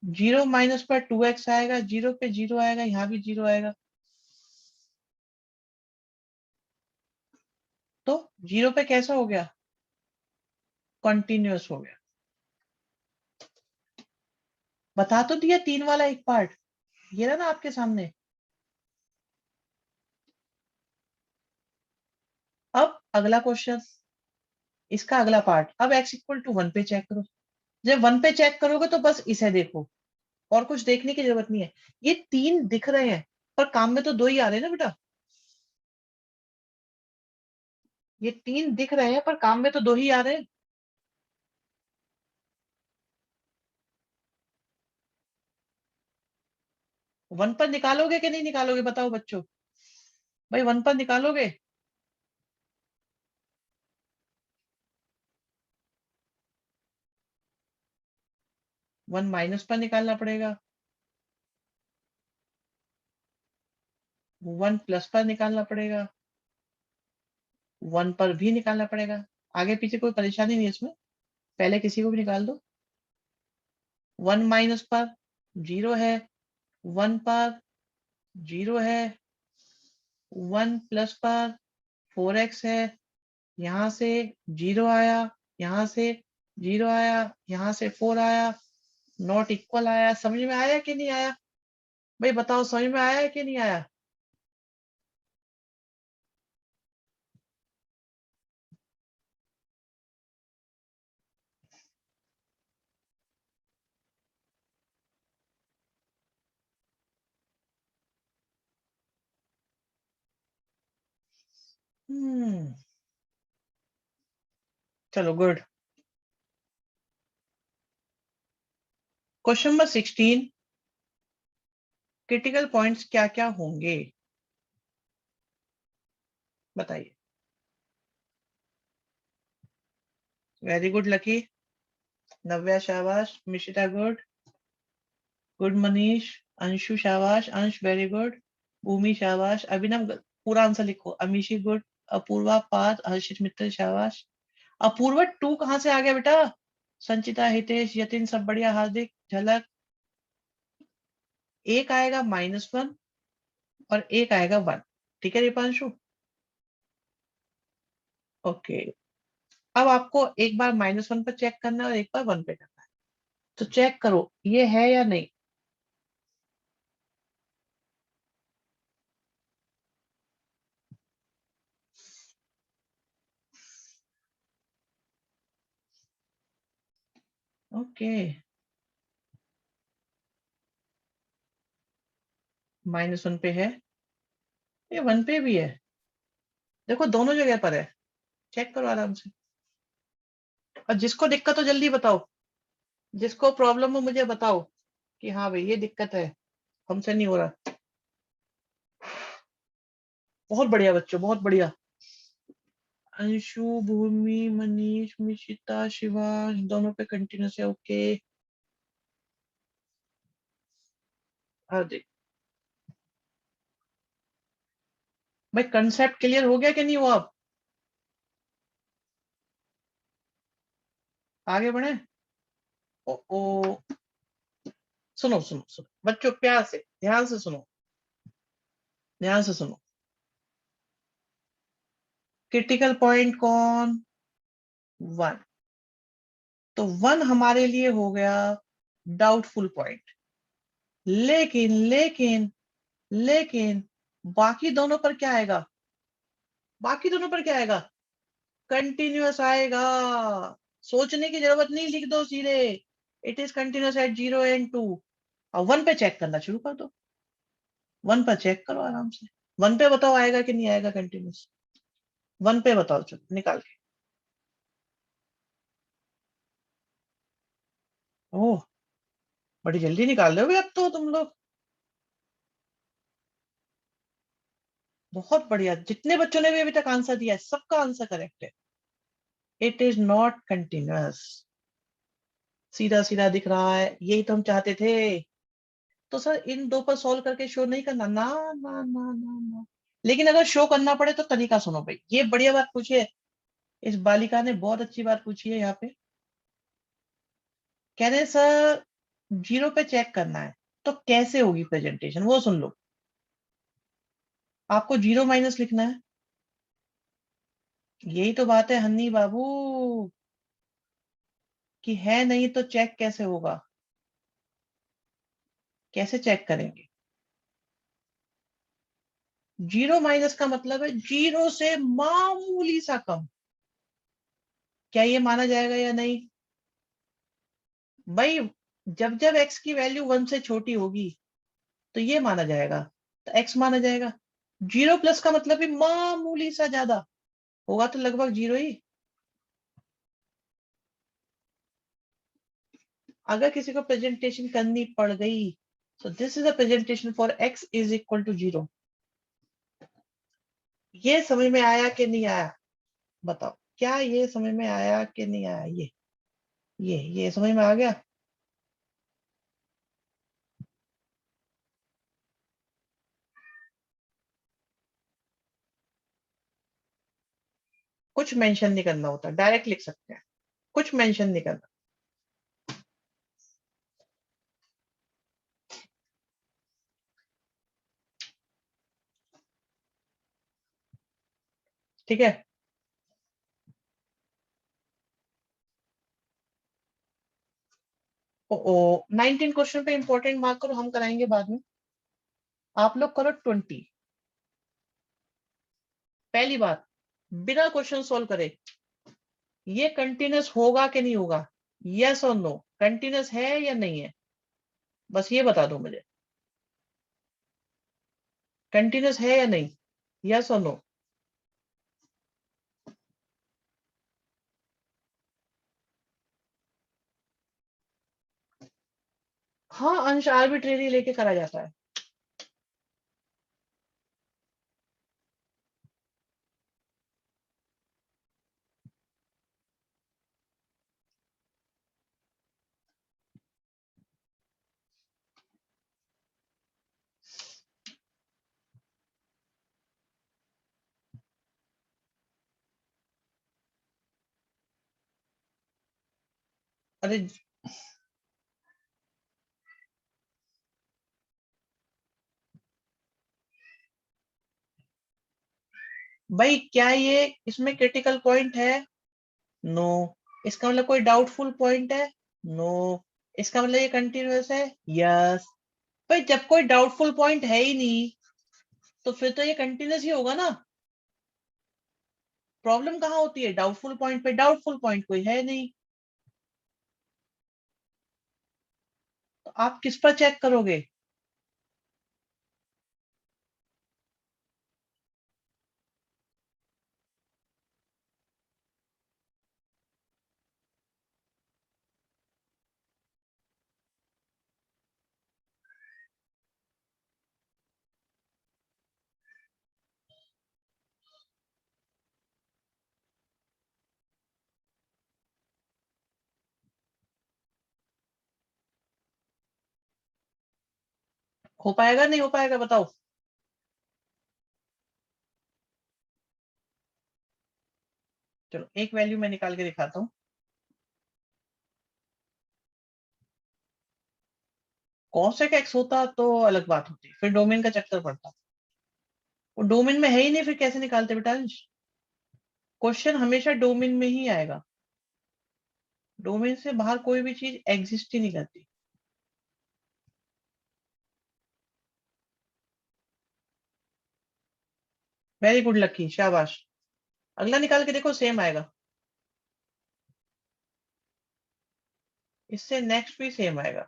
जीरो माइनस पर 2x आएगा, जीरो पे जीरो आएगा, यहाँ भी जीरो आएगा, तो जीरो पे कैसा हो गया? कंटिन्यूअस हो गया। बता तो दिया 3 वाला एक पार्ट, ये रहा ना आपके सामने। अब अगला क्वेश्चन, इसका अगला पार्ट, अब x इक्वल टू 1 पे चेक करो। जब 1 पे चेक करोगे तो बस इसे देखो, और कुछ देखने की जरूरत नहीं है। ये 3 दिख रहे हैं पर काम में तो 2 ही आ रहे हैं ना बेटा। ये 3 दिख रहे हैं पर काम में तो 2 ही आ रहे हैं। वन पर निकालोगे कि नहीं निकालोगे, बताओ बच्चों, भाई 1 पर निकालोगे? वन माइनस पर निकालना पड़ेगा, 1 प्लस पर निकालना पड़ेगा, 1 पर भी निकालना पड़ेगा। आगे पीछे कोई परेशानी नहीं है इसमें, पहले किसी को भी निकाल दो। 1 माइनस पर जीरो है, 1 पर जीरो है, 1 प्लस पर 4x है, यहां से जीरो आया, यहां से जीरो आया, यहां से 4 आया, नॉट इक्वल आया। समझ में आया कि नहीं आया? भाई बताओ, समझ में आया कि नहीं आया? हम्म, चलो good. Question number 16, critical points क्या क्या होंगे, बताइए। वेरी गुड लकी, नव्या शाबाश, मिशिता गुड, गुड मनीष, अंशु शाबाश, अंश वेरी गुड, भूमि शाबाश, अभिनव पूरा आंसर लिखो, अमीशी गुड, अपूर्वा पाद, हर्षित मित्तल शाबाश। अपूर्वा 2 कहां से आ गया बेटा? संचिता, हितेश, यतिन सब बढ़िया, हार्दिक, झलक। एक आएगा -1 और एक आएगा 1, ठीक है दीपांशु? ओके, अब आपको एक बार -1 पर चेक करना है और एक बार 1 पे करना है, तो चेक करो ये है या नहीं। ओके, -1 पे है, ये 1 पे भी है, देखो दोनों जगह पर है, चेक करो आराम से। और जिसको दिक्कत हो जल्दी बताओ, जिसको प्रॉब्लम हो मुझे बताओ कि हाँ भाई ये दिक्कत है, हमसे नहीं हो रहा। बहुत बढ़िया बच्चों, बहुत बढ़िया। अंशु, भूमि, मनीष, मिशिता, शिवांश दोनों पे कंटिन्यूस है, ओके। हार्दिक, भाई कंसेप्ट क्लियर हो गया कि नहीं हुआ? अब आगे बढ़े। ओ, ओ, सुनो सुनो सुनो बच्चों, प्यार से ध्यान से सुनो, ध्यान से सुनो। क्रिटिकल पॉइंट कौन? 1, तो 1 हमारे लिए हो गया डाउटफुल पॉइंट। लेकिन लेकिन लेकिन बाकी दोनों पर क्या आएगा? बाकी दोनों पर क्या आएगा? कंटिन्यूअस आएगा, सोचने की जरूरत नहीं, लिख दो सीधे, it is continuous eight 0 and 2। और 1 पे चेक करना शुरू कर दो, 1 पर चेक करो आराम से। 1 पे बताओ आएगा कि नहीं आएगा कंटिन्यूअस, 1 पे बताओ, चलो निकाल के। ओह, बड़ी जल्दी निकाल दोगे अब तो तुम लोग, बहुत बढ़िया। जितने बच्चों ने भी अभी तक आंसर दिया है सबका आंसर करेक्ट है, इट इज नॉट कंटिन्यूअस। सीधा सीधा दिख रहा है, यही तो हम चाहते थे। तो सर इन दो पर सॉल्व करके शो नहीं करना ना, ना ना ना ना। लेकिन अगर शो करना पड़े तो तरीका सुनो भाई, ये बढ़िया बात पूछी है इस बालिका ने, बहुत अच्छी बात पूछी है यहाँ पे। कह रहे हैं, सर जीरो पे चेक करना है तो कैसे होगी प्रेजेंटेशन, वो सुन लो। आपको जीरो माइनस लिखना है, यही तो बात है हन्नी बाबू, कि है नहीं तो चेक कैसे होगा, कैसे चेक करेंगे। जीरो माइनस का मतलब है जीरो से मामूली सा कम। क्या ये माना जाएगा या नहीं भाई? जब जब x की वैल्यू 1 से छोटी होगी तो ये माना जाएगा, तो x माना जाएगा। जीरो प्लस का मतलब भी मामूली सा ज्यादा होगा, तो लगभग जीरो ही। अगर किसी को प्रेजेंटेशन करनी पड़ गई, so this is a presentation for x is equal to 0। ये समझ में आया कि नहीं आया? बताओ, क्या ये समझ में आया कि नहीं आया? ये समझ में आ गया? कुछ मेंशन नहीं करना होता, डायरेक्ट लिख सकते हैं, कुछ मेंशन नहीं करना। ठीक है। ओ 19 क्वेश्चन पे इंपॉर्टेंट मार्क करो, हम कराएंगे बाद में। आप लोग करो 20। पहली बात, बिना क्वेश्चन सोल्व करे ये कंटिन्यूस होगा कि नहीं होगा, यस और नो, कंटिन्यूस है या नहीं है, बस ये बता दो मुझे, कंटिन्यूस है या नहीं, यस और नो। हाँ, अंश आर्बिट्रेरी लेके करा जाता है। अरे भाई, क्या ये इसमें क्रिटिकल पॉइंट है? नो। इसका मतलब कोई डाउटफुल पॉइंट है? नो। इसका मतलब ये कंटिन्यूअस है? यस। भाई जब कोई डाउटफुल पॉइंट है ही नहीं, तो फिर तो ये कंटिन्यूअस ही होगा ना। प्रॉब्लम कहाँ होती है? डाउटफुल पॉइंट पे, डाउटफुल पॉइंट कोई है नहीं, तो आप किस पर चेक करोगे? हो पाएगा नहीं हो पाएगा बताओ? चलो एक वैल्यू मैं निकाल के दिखाता हूँ। कॉसेक एक्स होता तो अलग बात होती, फिर डोमेन का चक्कर पड़ता। वो डोमेन में है ही नहीं, फिर कैसे निकालते बेटा अंश? क्वेश्चन हमेशा डोमेन में ही आएगा, डोमेन से बाहर कोई भी चीज एग्जिस्ट ही नहीं करती। वेरी गुड लकी, शाबाश। अगला निकाल के देखो, सेम आएगा, इससे नेक्स्ट भी सेम आएगा।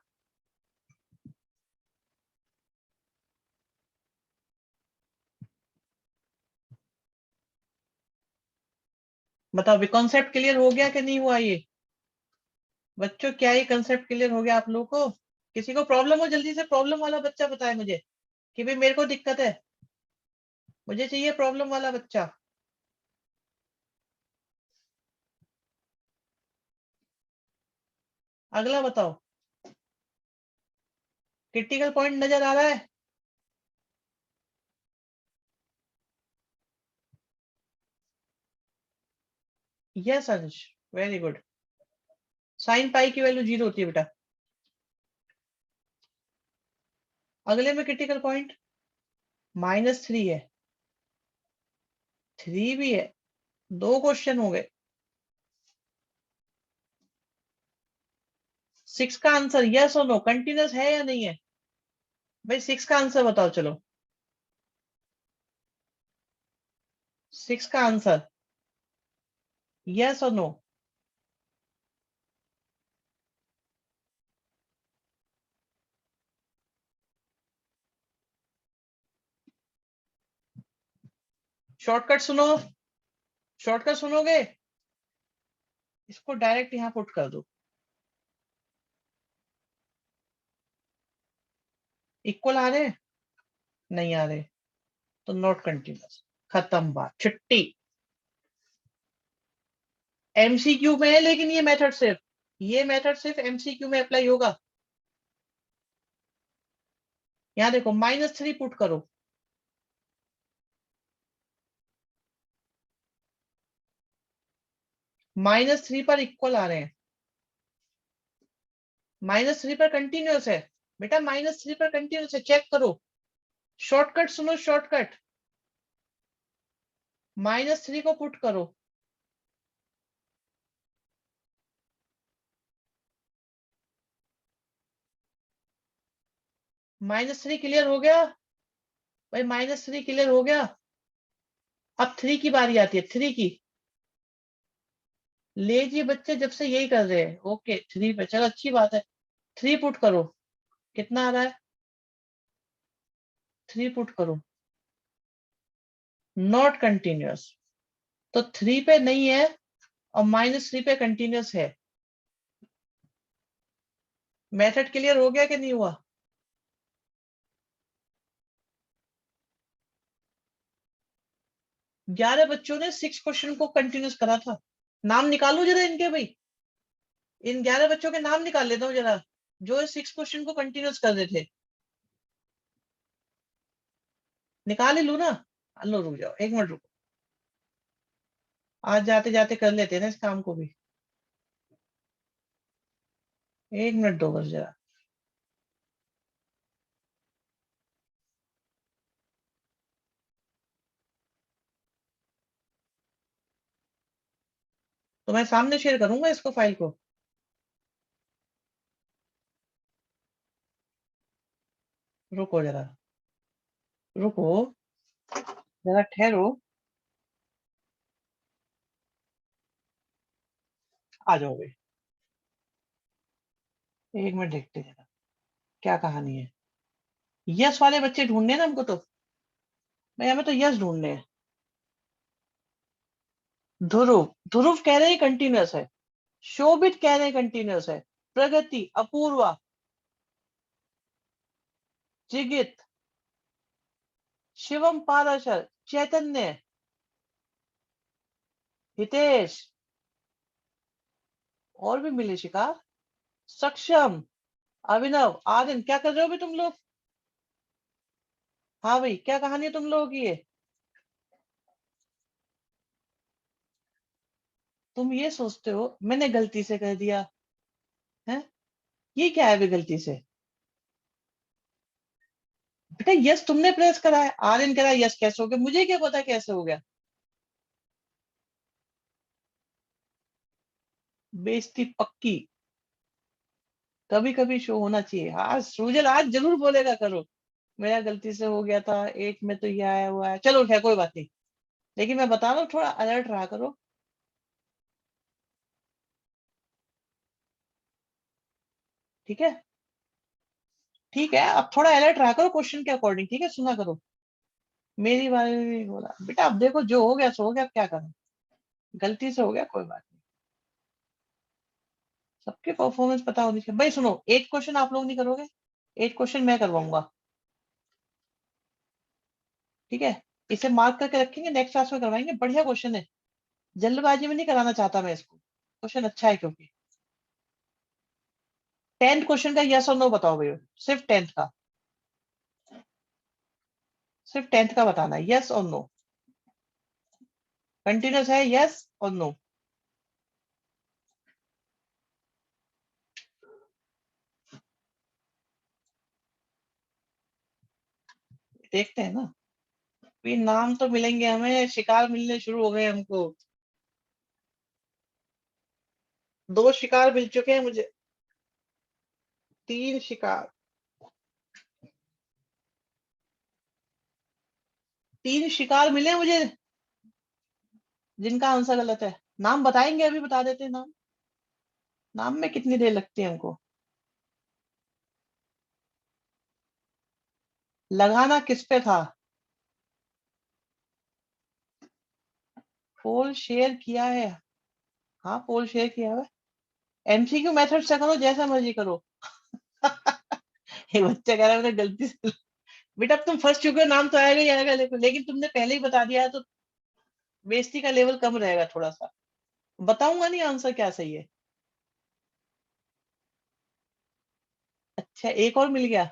बताओ भी, कॉन्सेप्ट क्लियर हो गया कि नहीं हुआ ये? बच्चों क्या ये कंसेप्ट क्लियर हो गया आप लोगों को? किसी को प्रॉब्लम हो, जल्दी से प्रॉब्लम वाला बच्चा बताए मुझे कि भाई मेरे को दिक्कत है, मुझे चाहिए प्रॉब्लम वाला बच्चा। अगला बताओ, क्रिटिकल पॉइंट नजर आ रहा है? यस अनुज, वेरी गुड। साइन पाई की वैल्यू 0 होती है बेटा। अगले में क्रिटिकल पॉइंट -3 है, 3 भी है। 2 क्वेश्चन हो गए। 6 का आंसर यस और नो, कंटिन्यूस है या नहीं है? भाई 6 का आंसर बताओ चलो। 6 का आंसर यस और नो? शॉर्टकट सुनो, शॉर्टकट सुनोगे? इसको डायरेक्ट यहां पुट कर दो। इक्वल आ रहे? नहीं आ रहे तो नॉट कंटिन्यूस, खत्म बात, छुट्टी। एमसीक्यू में है, लेकिन ये मेथड सिर्फ एमसीक्यू में अप्लाई होगा। यहां देखो -3 पुट करो, -3 पर इक्वल आ रहे हैं, -3 पर कंटिन्यूस है बेटा, -3 पर कंटिन्यूस है, चेक करो। शॉर्टकट सुनो, शॉर्टकट। -3 को पुट करो, -3 क्लियर हो गया भाई, -3 क्लियर हो गया। अब 3 की बारी आती है, 3 की। ले जी बच्चे, जब से यही कर रहे हैं। ओके 3 पे चलो, अच्छी बात है। 3 पुट करो, कितना आ रहा है? 3 पुट करो, नॉट कंटिन्यूस। तो 3 पे नहीं है और -3 पे कंटिन्यूस है। मेथड क्लियर हो गया कि नहीं हुआ? 11 बच्चों ने 6 क्वेश्चन को कंटिन्यूस करा था। नाम निकालो जरा इनके भाई, इन 11 बच्चों के नाम निकाल लेता हूँ जरा, जो 6 क्वेश्चन को कंटिन्यूस कर रहे थे। निकाल ही लू ना? लो रुक जाओ, 1 मिनट रुको। आज जाते जाते कर लेते हैं ना इस काम को भी। 1 मिनट दो बस जरा। तो मैं सामने शेयर करूंगा इसको, फाइल को। रुको जरा, रुको जरा, ठहरो। आ जाओ भाई, 1 मिनट देखते हैं जरा क्या कहानी है। यस वाले बच्चे ढूंढने हैं ना हमको, तो मैं हमें तो यस ढूंढने हैं। ध्रुव, ध्रुव कह रहे हैं कंटिन्यूस है, शोभित कह रहे हैं कंटिन्यूस है, प्रगति, अपूर्वा, जिगित, शिवम पाराशर, चैतन्य, हितेश, और भी मिले शिकार, सक्षम, अभिनव, आर्यन। क्या कर रहे हो भी तुम लोग? हाँ भाई, क्या कहानी है तुम लोगों की ये? तुम ये सोचते हो मैंने गलती से कर दिया है? ये क्या है भी गलती से? बेटा यस तुमने प्रेस करा है, आर्यन करा है, यस कैसे हो गया? मुझे क्या पता कैसे हो गया? बेइज्जती पक्की। कभी कभी शो होना चाहिए। हाँ सूजल आज जरूर बोलेगा करो, मेरा गलती से हो गया था, 8 में तो ये आया हुआ है। चलो है कोई बात नहीं, लेकिन मैं बता रहा हूँ थोड़ा अलर्ट रहा करो। ठीक है, ठीक है, अब थोड़ा अलर्ट रहा करो क्वेश्चन के अकॉर्डिंग। ठीक है, सुना करो। मेरी बारे में नहीं बोला बेटा, अब देखो जो हो गया सो हो गया, अब क्या करें? गलती से हो गया, कोई बात नहीं। सबके परफॉर्मेंस पता होनी चाहिए भाई। सुनो, 8 क्वेश्चन आप लोग नहीं करोगे, 8 क्वेश्चन मैं करवाऊंगा। ठीक है, इसे मार्क करके रखेंगे, नेक्स्ट क्लास में करवाएंगे। बढ़िया क्वेश्चन है, जल्दबाजी में नहीं कराना चाहता मैं इसको, क्वेश्चन अच्छा है क्योंकि। 10th क्वेश्चन का यस और नो बताओ भैया, सिर्फ 10th का, सिर्फ 10th का बताना है, यस और नो। कंटिन्यूस है, यस और नो। देखते हैं ना, भी नाम तो मिलेंगे हमें, शिकार मिलने शुरू हो गए हमको। 2 शिकार मिल चुके हैं मुझे, 3 शिकार, 3 शिकार मिले मुझे जिनका आंसर गलत है। नाम बताएंगे, अभी बता देते हैं नाम, नाम में कितनी देर लगती है हमको। लगाना किस पे था? पोल शेयर किया है, हाँ पोल शेयर किया है। एमसीक्यू मेथड से करो, जैसा मर्जी करो। ये बच्चा कह रहा है मैंने गलती से, बेटा अब तुम फंस चुके हो, नाम तो आएगा ही आएगा, लेकिन तुमने पहले ही बता दिया है तो बेइज्जती का लेवल कम रहेगा थोड़ा सा। बताऊंगा नहीं आंसर क्या सही है। अच्छा एक और मिल गया,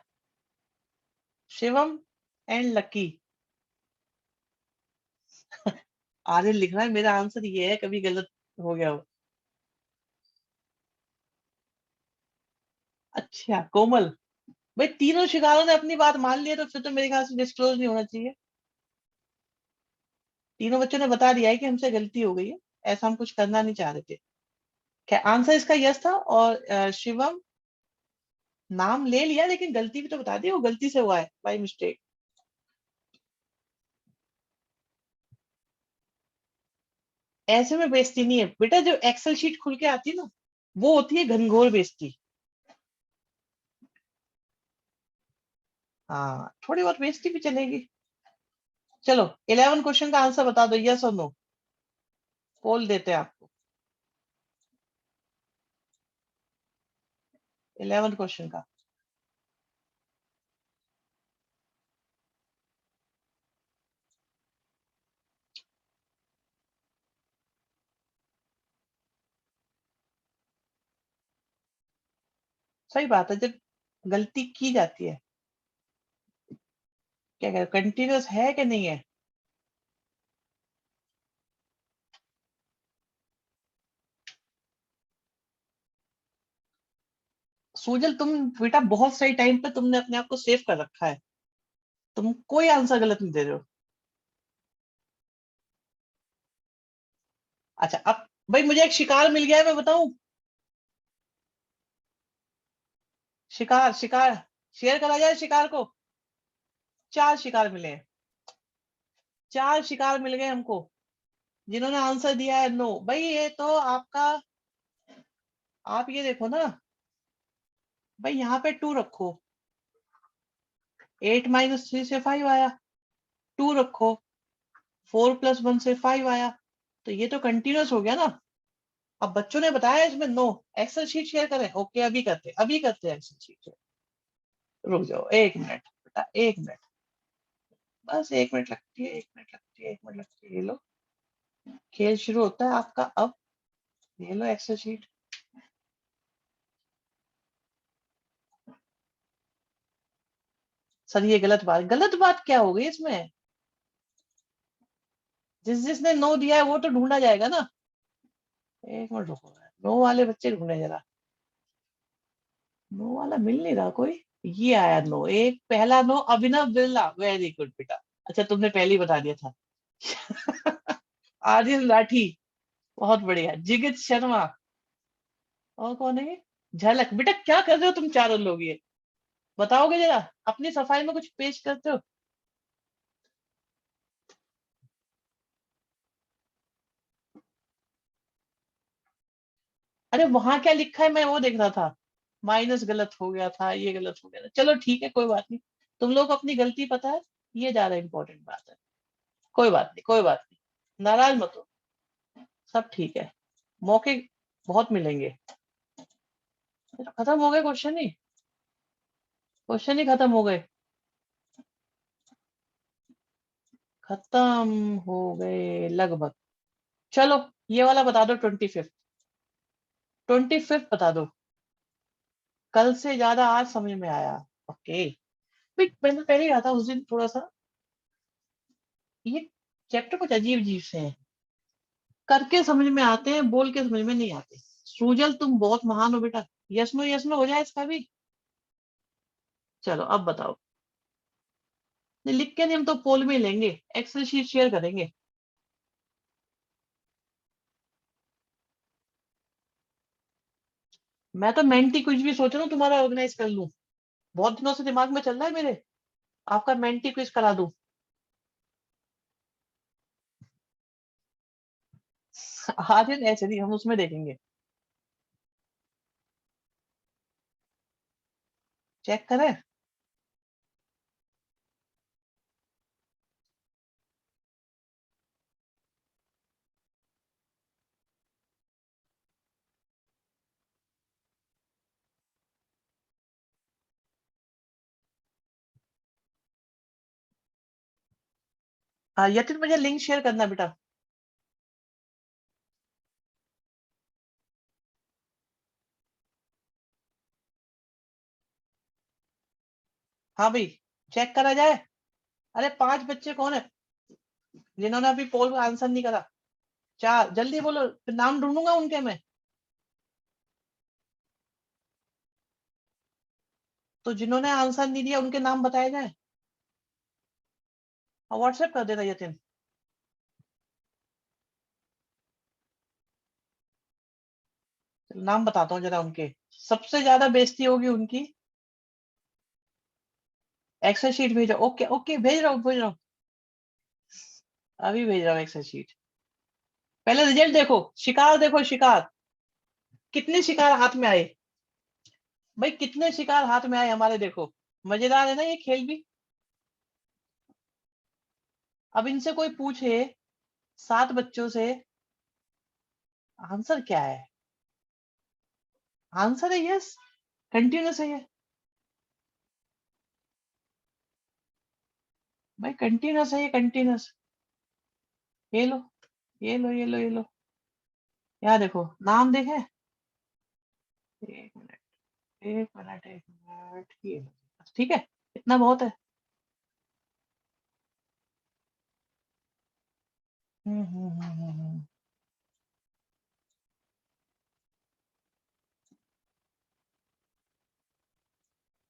शिवम एंड लकी। आर्यन लिख रहा है मेरा आंसर ये है, कभी गलत हो गया हो। अच्छा कोमल, भाई तीनों शिकारों ने अपनी बात मान ली है, तो फिर तो मेरे ख्याल से डिस्क्लोज नहीं होना चाहिए। तीनों बच्चों ने बता दिया है कि हमसे गलती हो गई है, ऐसा हम कुछ करना नहीं चाह रहे थे। क्या आंसर इसका यस था, और शिवम नाम ले लिया लेकिन गलती भी तो बता दी, वो गलती से हुआ है बाय मिस्टेक। ऐसे में बेइज्जती नहीं है बेटा, जो एक्सेल शीट खुल के आती है ना, वो होती है घनघोर बेइज्जती। हाँ थोड़ी बहुत बेइज्जती भी चलेगी। चलो 11 क्वेश्चन का आंसर बता दो, यस और नो, पोल देते हैं आपको। 11 क्वेश्चन का सही बात है, जब गलती की जाती है, क्या कह कंटिन्यूस है कि नहीं है। सूजल तुम बेटा बहुत सही टाइम पे तुमने अपने आप को सेव कर रखा है, तुम कोई आंसर गलत नहीं दे रहे हो। अच्छा अब भाई मुझे एक शिकार मिल गया है, मैं बताऊं। शिकार शिकार शेयर करा जाए शिकार को। 4 शिकार मिले हैं, 4 शिकार मिल गए हमको, जिन्होंने आंसर दिया है नो। भाई ये तो आपका, आप ये देखो ना, भाई यहाँ पे 2 रखो, 8 - 3 से 5 आया, 2 रखो, 4 + 1 से 5 आया, तो ये तो कंटिन्यूस हो गया ना। अब बच्चों ने बताया इसमें नो। एक्सेल शीट शेयर करें, ओके अभी करते, अभी करते हैं एक्सेल शीट शेयर। रुक जाओ 1 मिनट बेटा, 1 मिनट, बस 1 मिनट लगती है, 1 मिनट लगती है, 1 मिनट लगती है। ये लो, खेल शुरू होता है आपका अब। ये लो एक्सेल शीट। सर ये गलत बात, गलत बात क्या हो गई इसमें? जिसने नो दिया है वो तो ढूंढा जाएगा ना। 1 मिनट रुको, नो वाले बच्चे ढूंढे जरा, नो वाला मिल नहीं रहा कोई। ये आया नो, एक पहला नो, अभिनव बिरला, वेरी गुड बेटा। अच्छा तुमने पहले ही बता दिया था। आदिल राठी, बहुत बढ़िया। जिगित शर्मा, और कौन है ये? झलक। बेटा क्या कर रहे हो तुम चारों लोग, ये बताओगे जरा, अपनी सफाई में कुछ पेश करते हो? अरे वहां क्या लिखा है, मैं वो देख रहा था, माइनस गलत हो गया था, ये गलत हो गया था। चलो ठीक है कोई बात नहीं, तुम लोग को अपनी गलती पता है, ये ज्यादा इंपॉर्टेंट बात है। कोई बात नहीं, कोई बात नहीं, नाराज मत हो, सब ठीक है, मौके बहुत मिलेंगे। ये तो खत्म हो गए क्वेश्चन ही, क्वेश्चन ही खत्म हो गए, खत्म हो गए लगभग। चलो ये वाला बता दो, 25th, 25th बता दो, कल से ज्यादा आज समझ में आया। ओके, मैंने पहले ही कहा था उस दिन थोड़ा सा ये चैप्टर कुछ अजीब अजीब से हैं, करके समझ में आते हैं, बोल के समझ में नहीं आते। सूजल तुम बहुत महान हो बेटा। यस नो हो जाए इसका भी। चलो अब बताओ। नहीं, लिख के नहीं, हम तो पोल में ही लेंगे, एक्सेल शीट शेयर करेंगे। मैं तो मेंटी कुछ भी सोच रहा हूँ तुम्हारा ऑर्गेनाइज कर लूं, बहुत दिनों से दिमाग में चल रहा है मेरे, आपका मेंटी क्विज करा दूं। आज ऐसे नहीं, हम उसमें देखेंगे। चेक करें। यतिन मुझे लिंक शेयर करना बेटा। हाँ भाई, चेक करा जाए। अरे 5 बच्चे कौन है जिन्होंने अभी पोल का आंसर नहीं करा? 4, जल्दी बोलो, फिर नाम ढूंढूंगा उनके मैं। तो जिन्होंने आंसर नहीं दिया उनके नाम बताए जाए। व्हाट्सएप कर देना यतिन। नाम बताता हूँ जरा उनके, सबसे ज्यादा बेइज्जती होगी उनकी। एक्सेल शीट भेजो। ओके ओके, भेज रहा हूँ भेज रहा हूँ, अभी भेज रहा हूँ एक्सेल शीट। पहले रिजल्ट देखो, शिकार देखो, शिकार कितने शिकार हाथ में आए। भाई कितने शिकार हाथ में आए हमारे, देखो। मजेदार है ना ये खेल भी। अब इनसे कोई पूछे, 7 बच्चों से, आंसर क्या है? आंसर है यस, कंटिन्यूस है ये। भाई कंटिन्यूस है ये, कंटिन्यूस। ये लो ये लो ये लो ये लो, यहाँ देखो नाम देखे। एक मिनट एक मिनट एक मिनट, ये लो। बस, ठीक है, इतना बहुत है।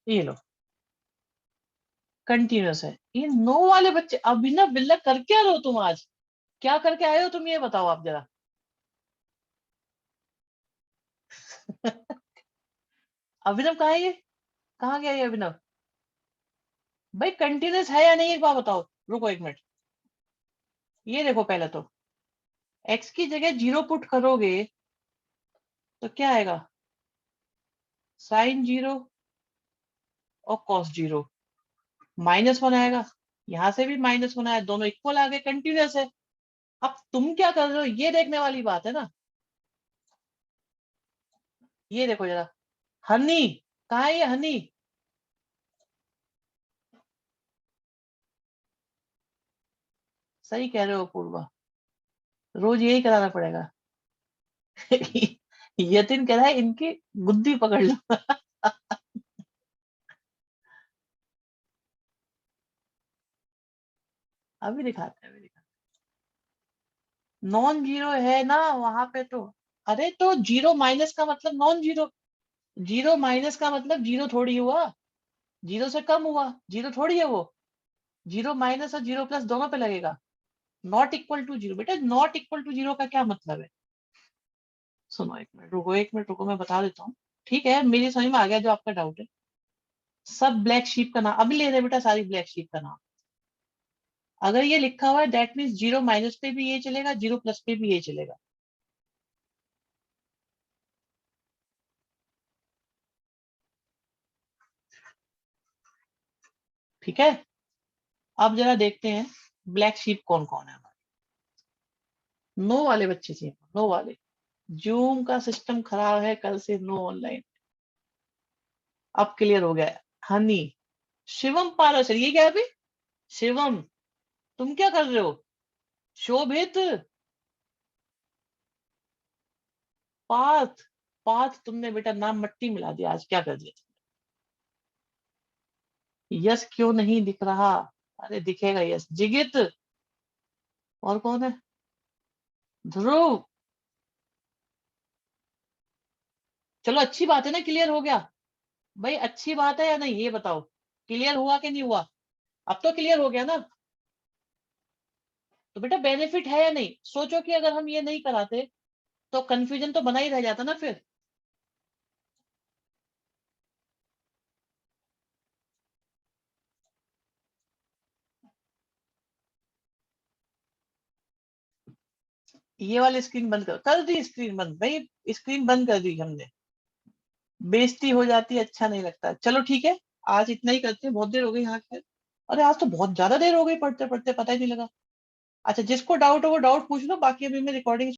ये लो, कंटिन्यूस है। ये 9 वाले बच्चे, अभिनव बिल्ला कर क्या रहे हो तुम आज? क्या करके आए हो तुम, ये बताओ आप जरा। अभिनव कहाँ है ये, कहाँ गया ये अभिनव? भाई कंटिन्यूस है या नहीं, एक बार बताओ। रुको एक मिनट, ये देखो पहले तो, एक्स की जगह 0 पुट करोगे तो क्या आएगा? sin 0 और cos 0, -1 आएगा। यहां से भी -1 आया, दोनों इक्वल आ गए, कंटिन्यूस है। अब तुम क्या कर रहे हो ये देखने वाली बात है ना। ये देखो जरा, हनी, कहाँ है ये हनी? सही कह रहे हो पूर्वा, रोज यही कराना पड़ेगा। यतिन कह रहा है इनकी बुद्धि पकड़ लो। अभी दिखाते हैं, अभी दिखाते हैं। नॉन जीरो है ना वहां पे तो। अरे तो जीरो माइनस का मतलब नॉन जीरो, जीरो माइनस का मतलब जीरो थोड़ी हुआ, जीरो से कम हुआ, जीरो थोड़ी है वो। जीरो माइनस और जीरो प्लस दोनों पे लगेगा। नॉट इक्वल टू जीरो, बेटा नॉट इक्वल टू जीरो का क्या मतलब है? सुनो एक मिनट रुको, एक मिनट रुको, मैं बता देता हूँ। ठीक है, मेरी समझ में आ गया जो आपका डाउट है। सब ब्लैक शीप का नाम अभी ले रहे हैं बेटा, सारी ब्लैक शीप का नाम। अगर ये लिखा हुआ है दैट मीन्स जीरो माइनस पे भी ये चलेगा, जीरो प्लस पे भी ये चलेगा। ठीक है, अब जरा देखते हैं ब्लैक शीप कौन कौन है हमारे। नो वाले बच्चे चाहिए, नो वाले। जूम का सिस्टम खराब है, कल से नो ऑनलाइन। अब क्लियर हो गया है। हनी, शिवम पारस, ये क्या है अभी? शिवम, तुम क्या कर रहे हो? शोभित, पार्थ, पाथ तुमने बेटा नाम मट्टी मिला दिया, आज क्या कर दिया तुमने? यस क्यों नहीं दिख रहा? अरे दिखेगा यस। जिगित, और कौन है? ध्रुव। चलो अच्छी बात है ना, क्लियर हो गया भाई, अच्छी बात है या नहीं ये बताओ, क्लियर हुआ कि नहीं हुआ? अब तो क्लियर हो गया ना। तो बेटा बेनिफिट है या नहीं? सोचो कि अगर हम ये नहीं कराते तो कंफ्यूजन तो बना ही रह जाता ना फिर। ये वाली स्क्रीन बंद कर दी, स्क्रीन बंद भाई, स्क्रीन बंद कर दी हमने। बेइज्जती हो जाती है, अच्छा नहीं लगता। चलो ठीक है, आज इतना ही करते हैं, बहुत देर हो गई यहाँ के। अरे आज तो बहुत ज्यादा देर हो गई, पढ़ते पढ़ते पता ही नहीं लगा। अच्छा जिसको डाउट हो वो डाउट पूछ लो, बाकी अभी मैं रिकॉर्डिंग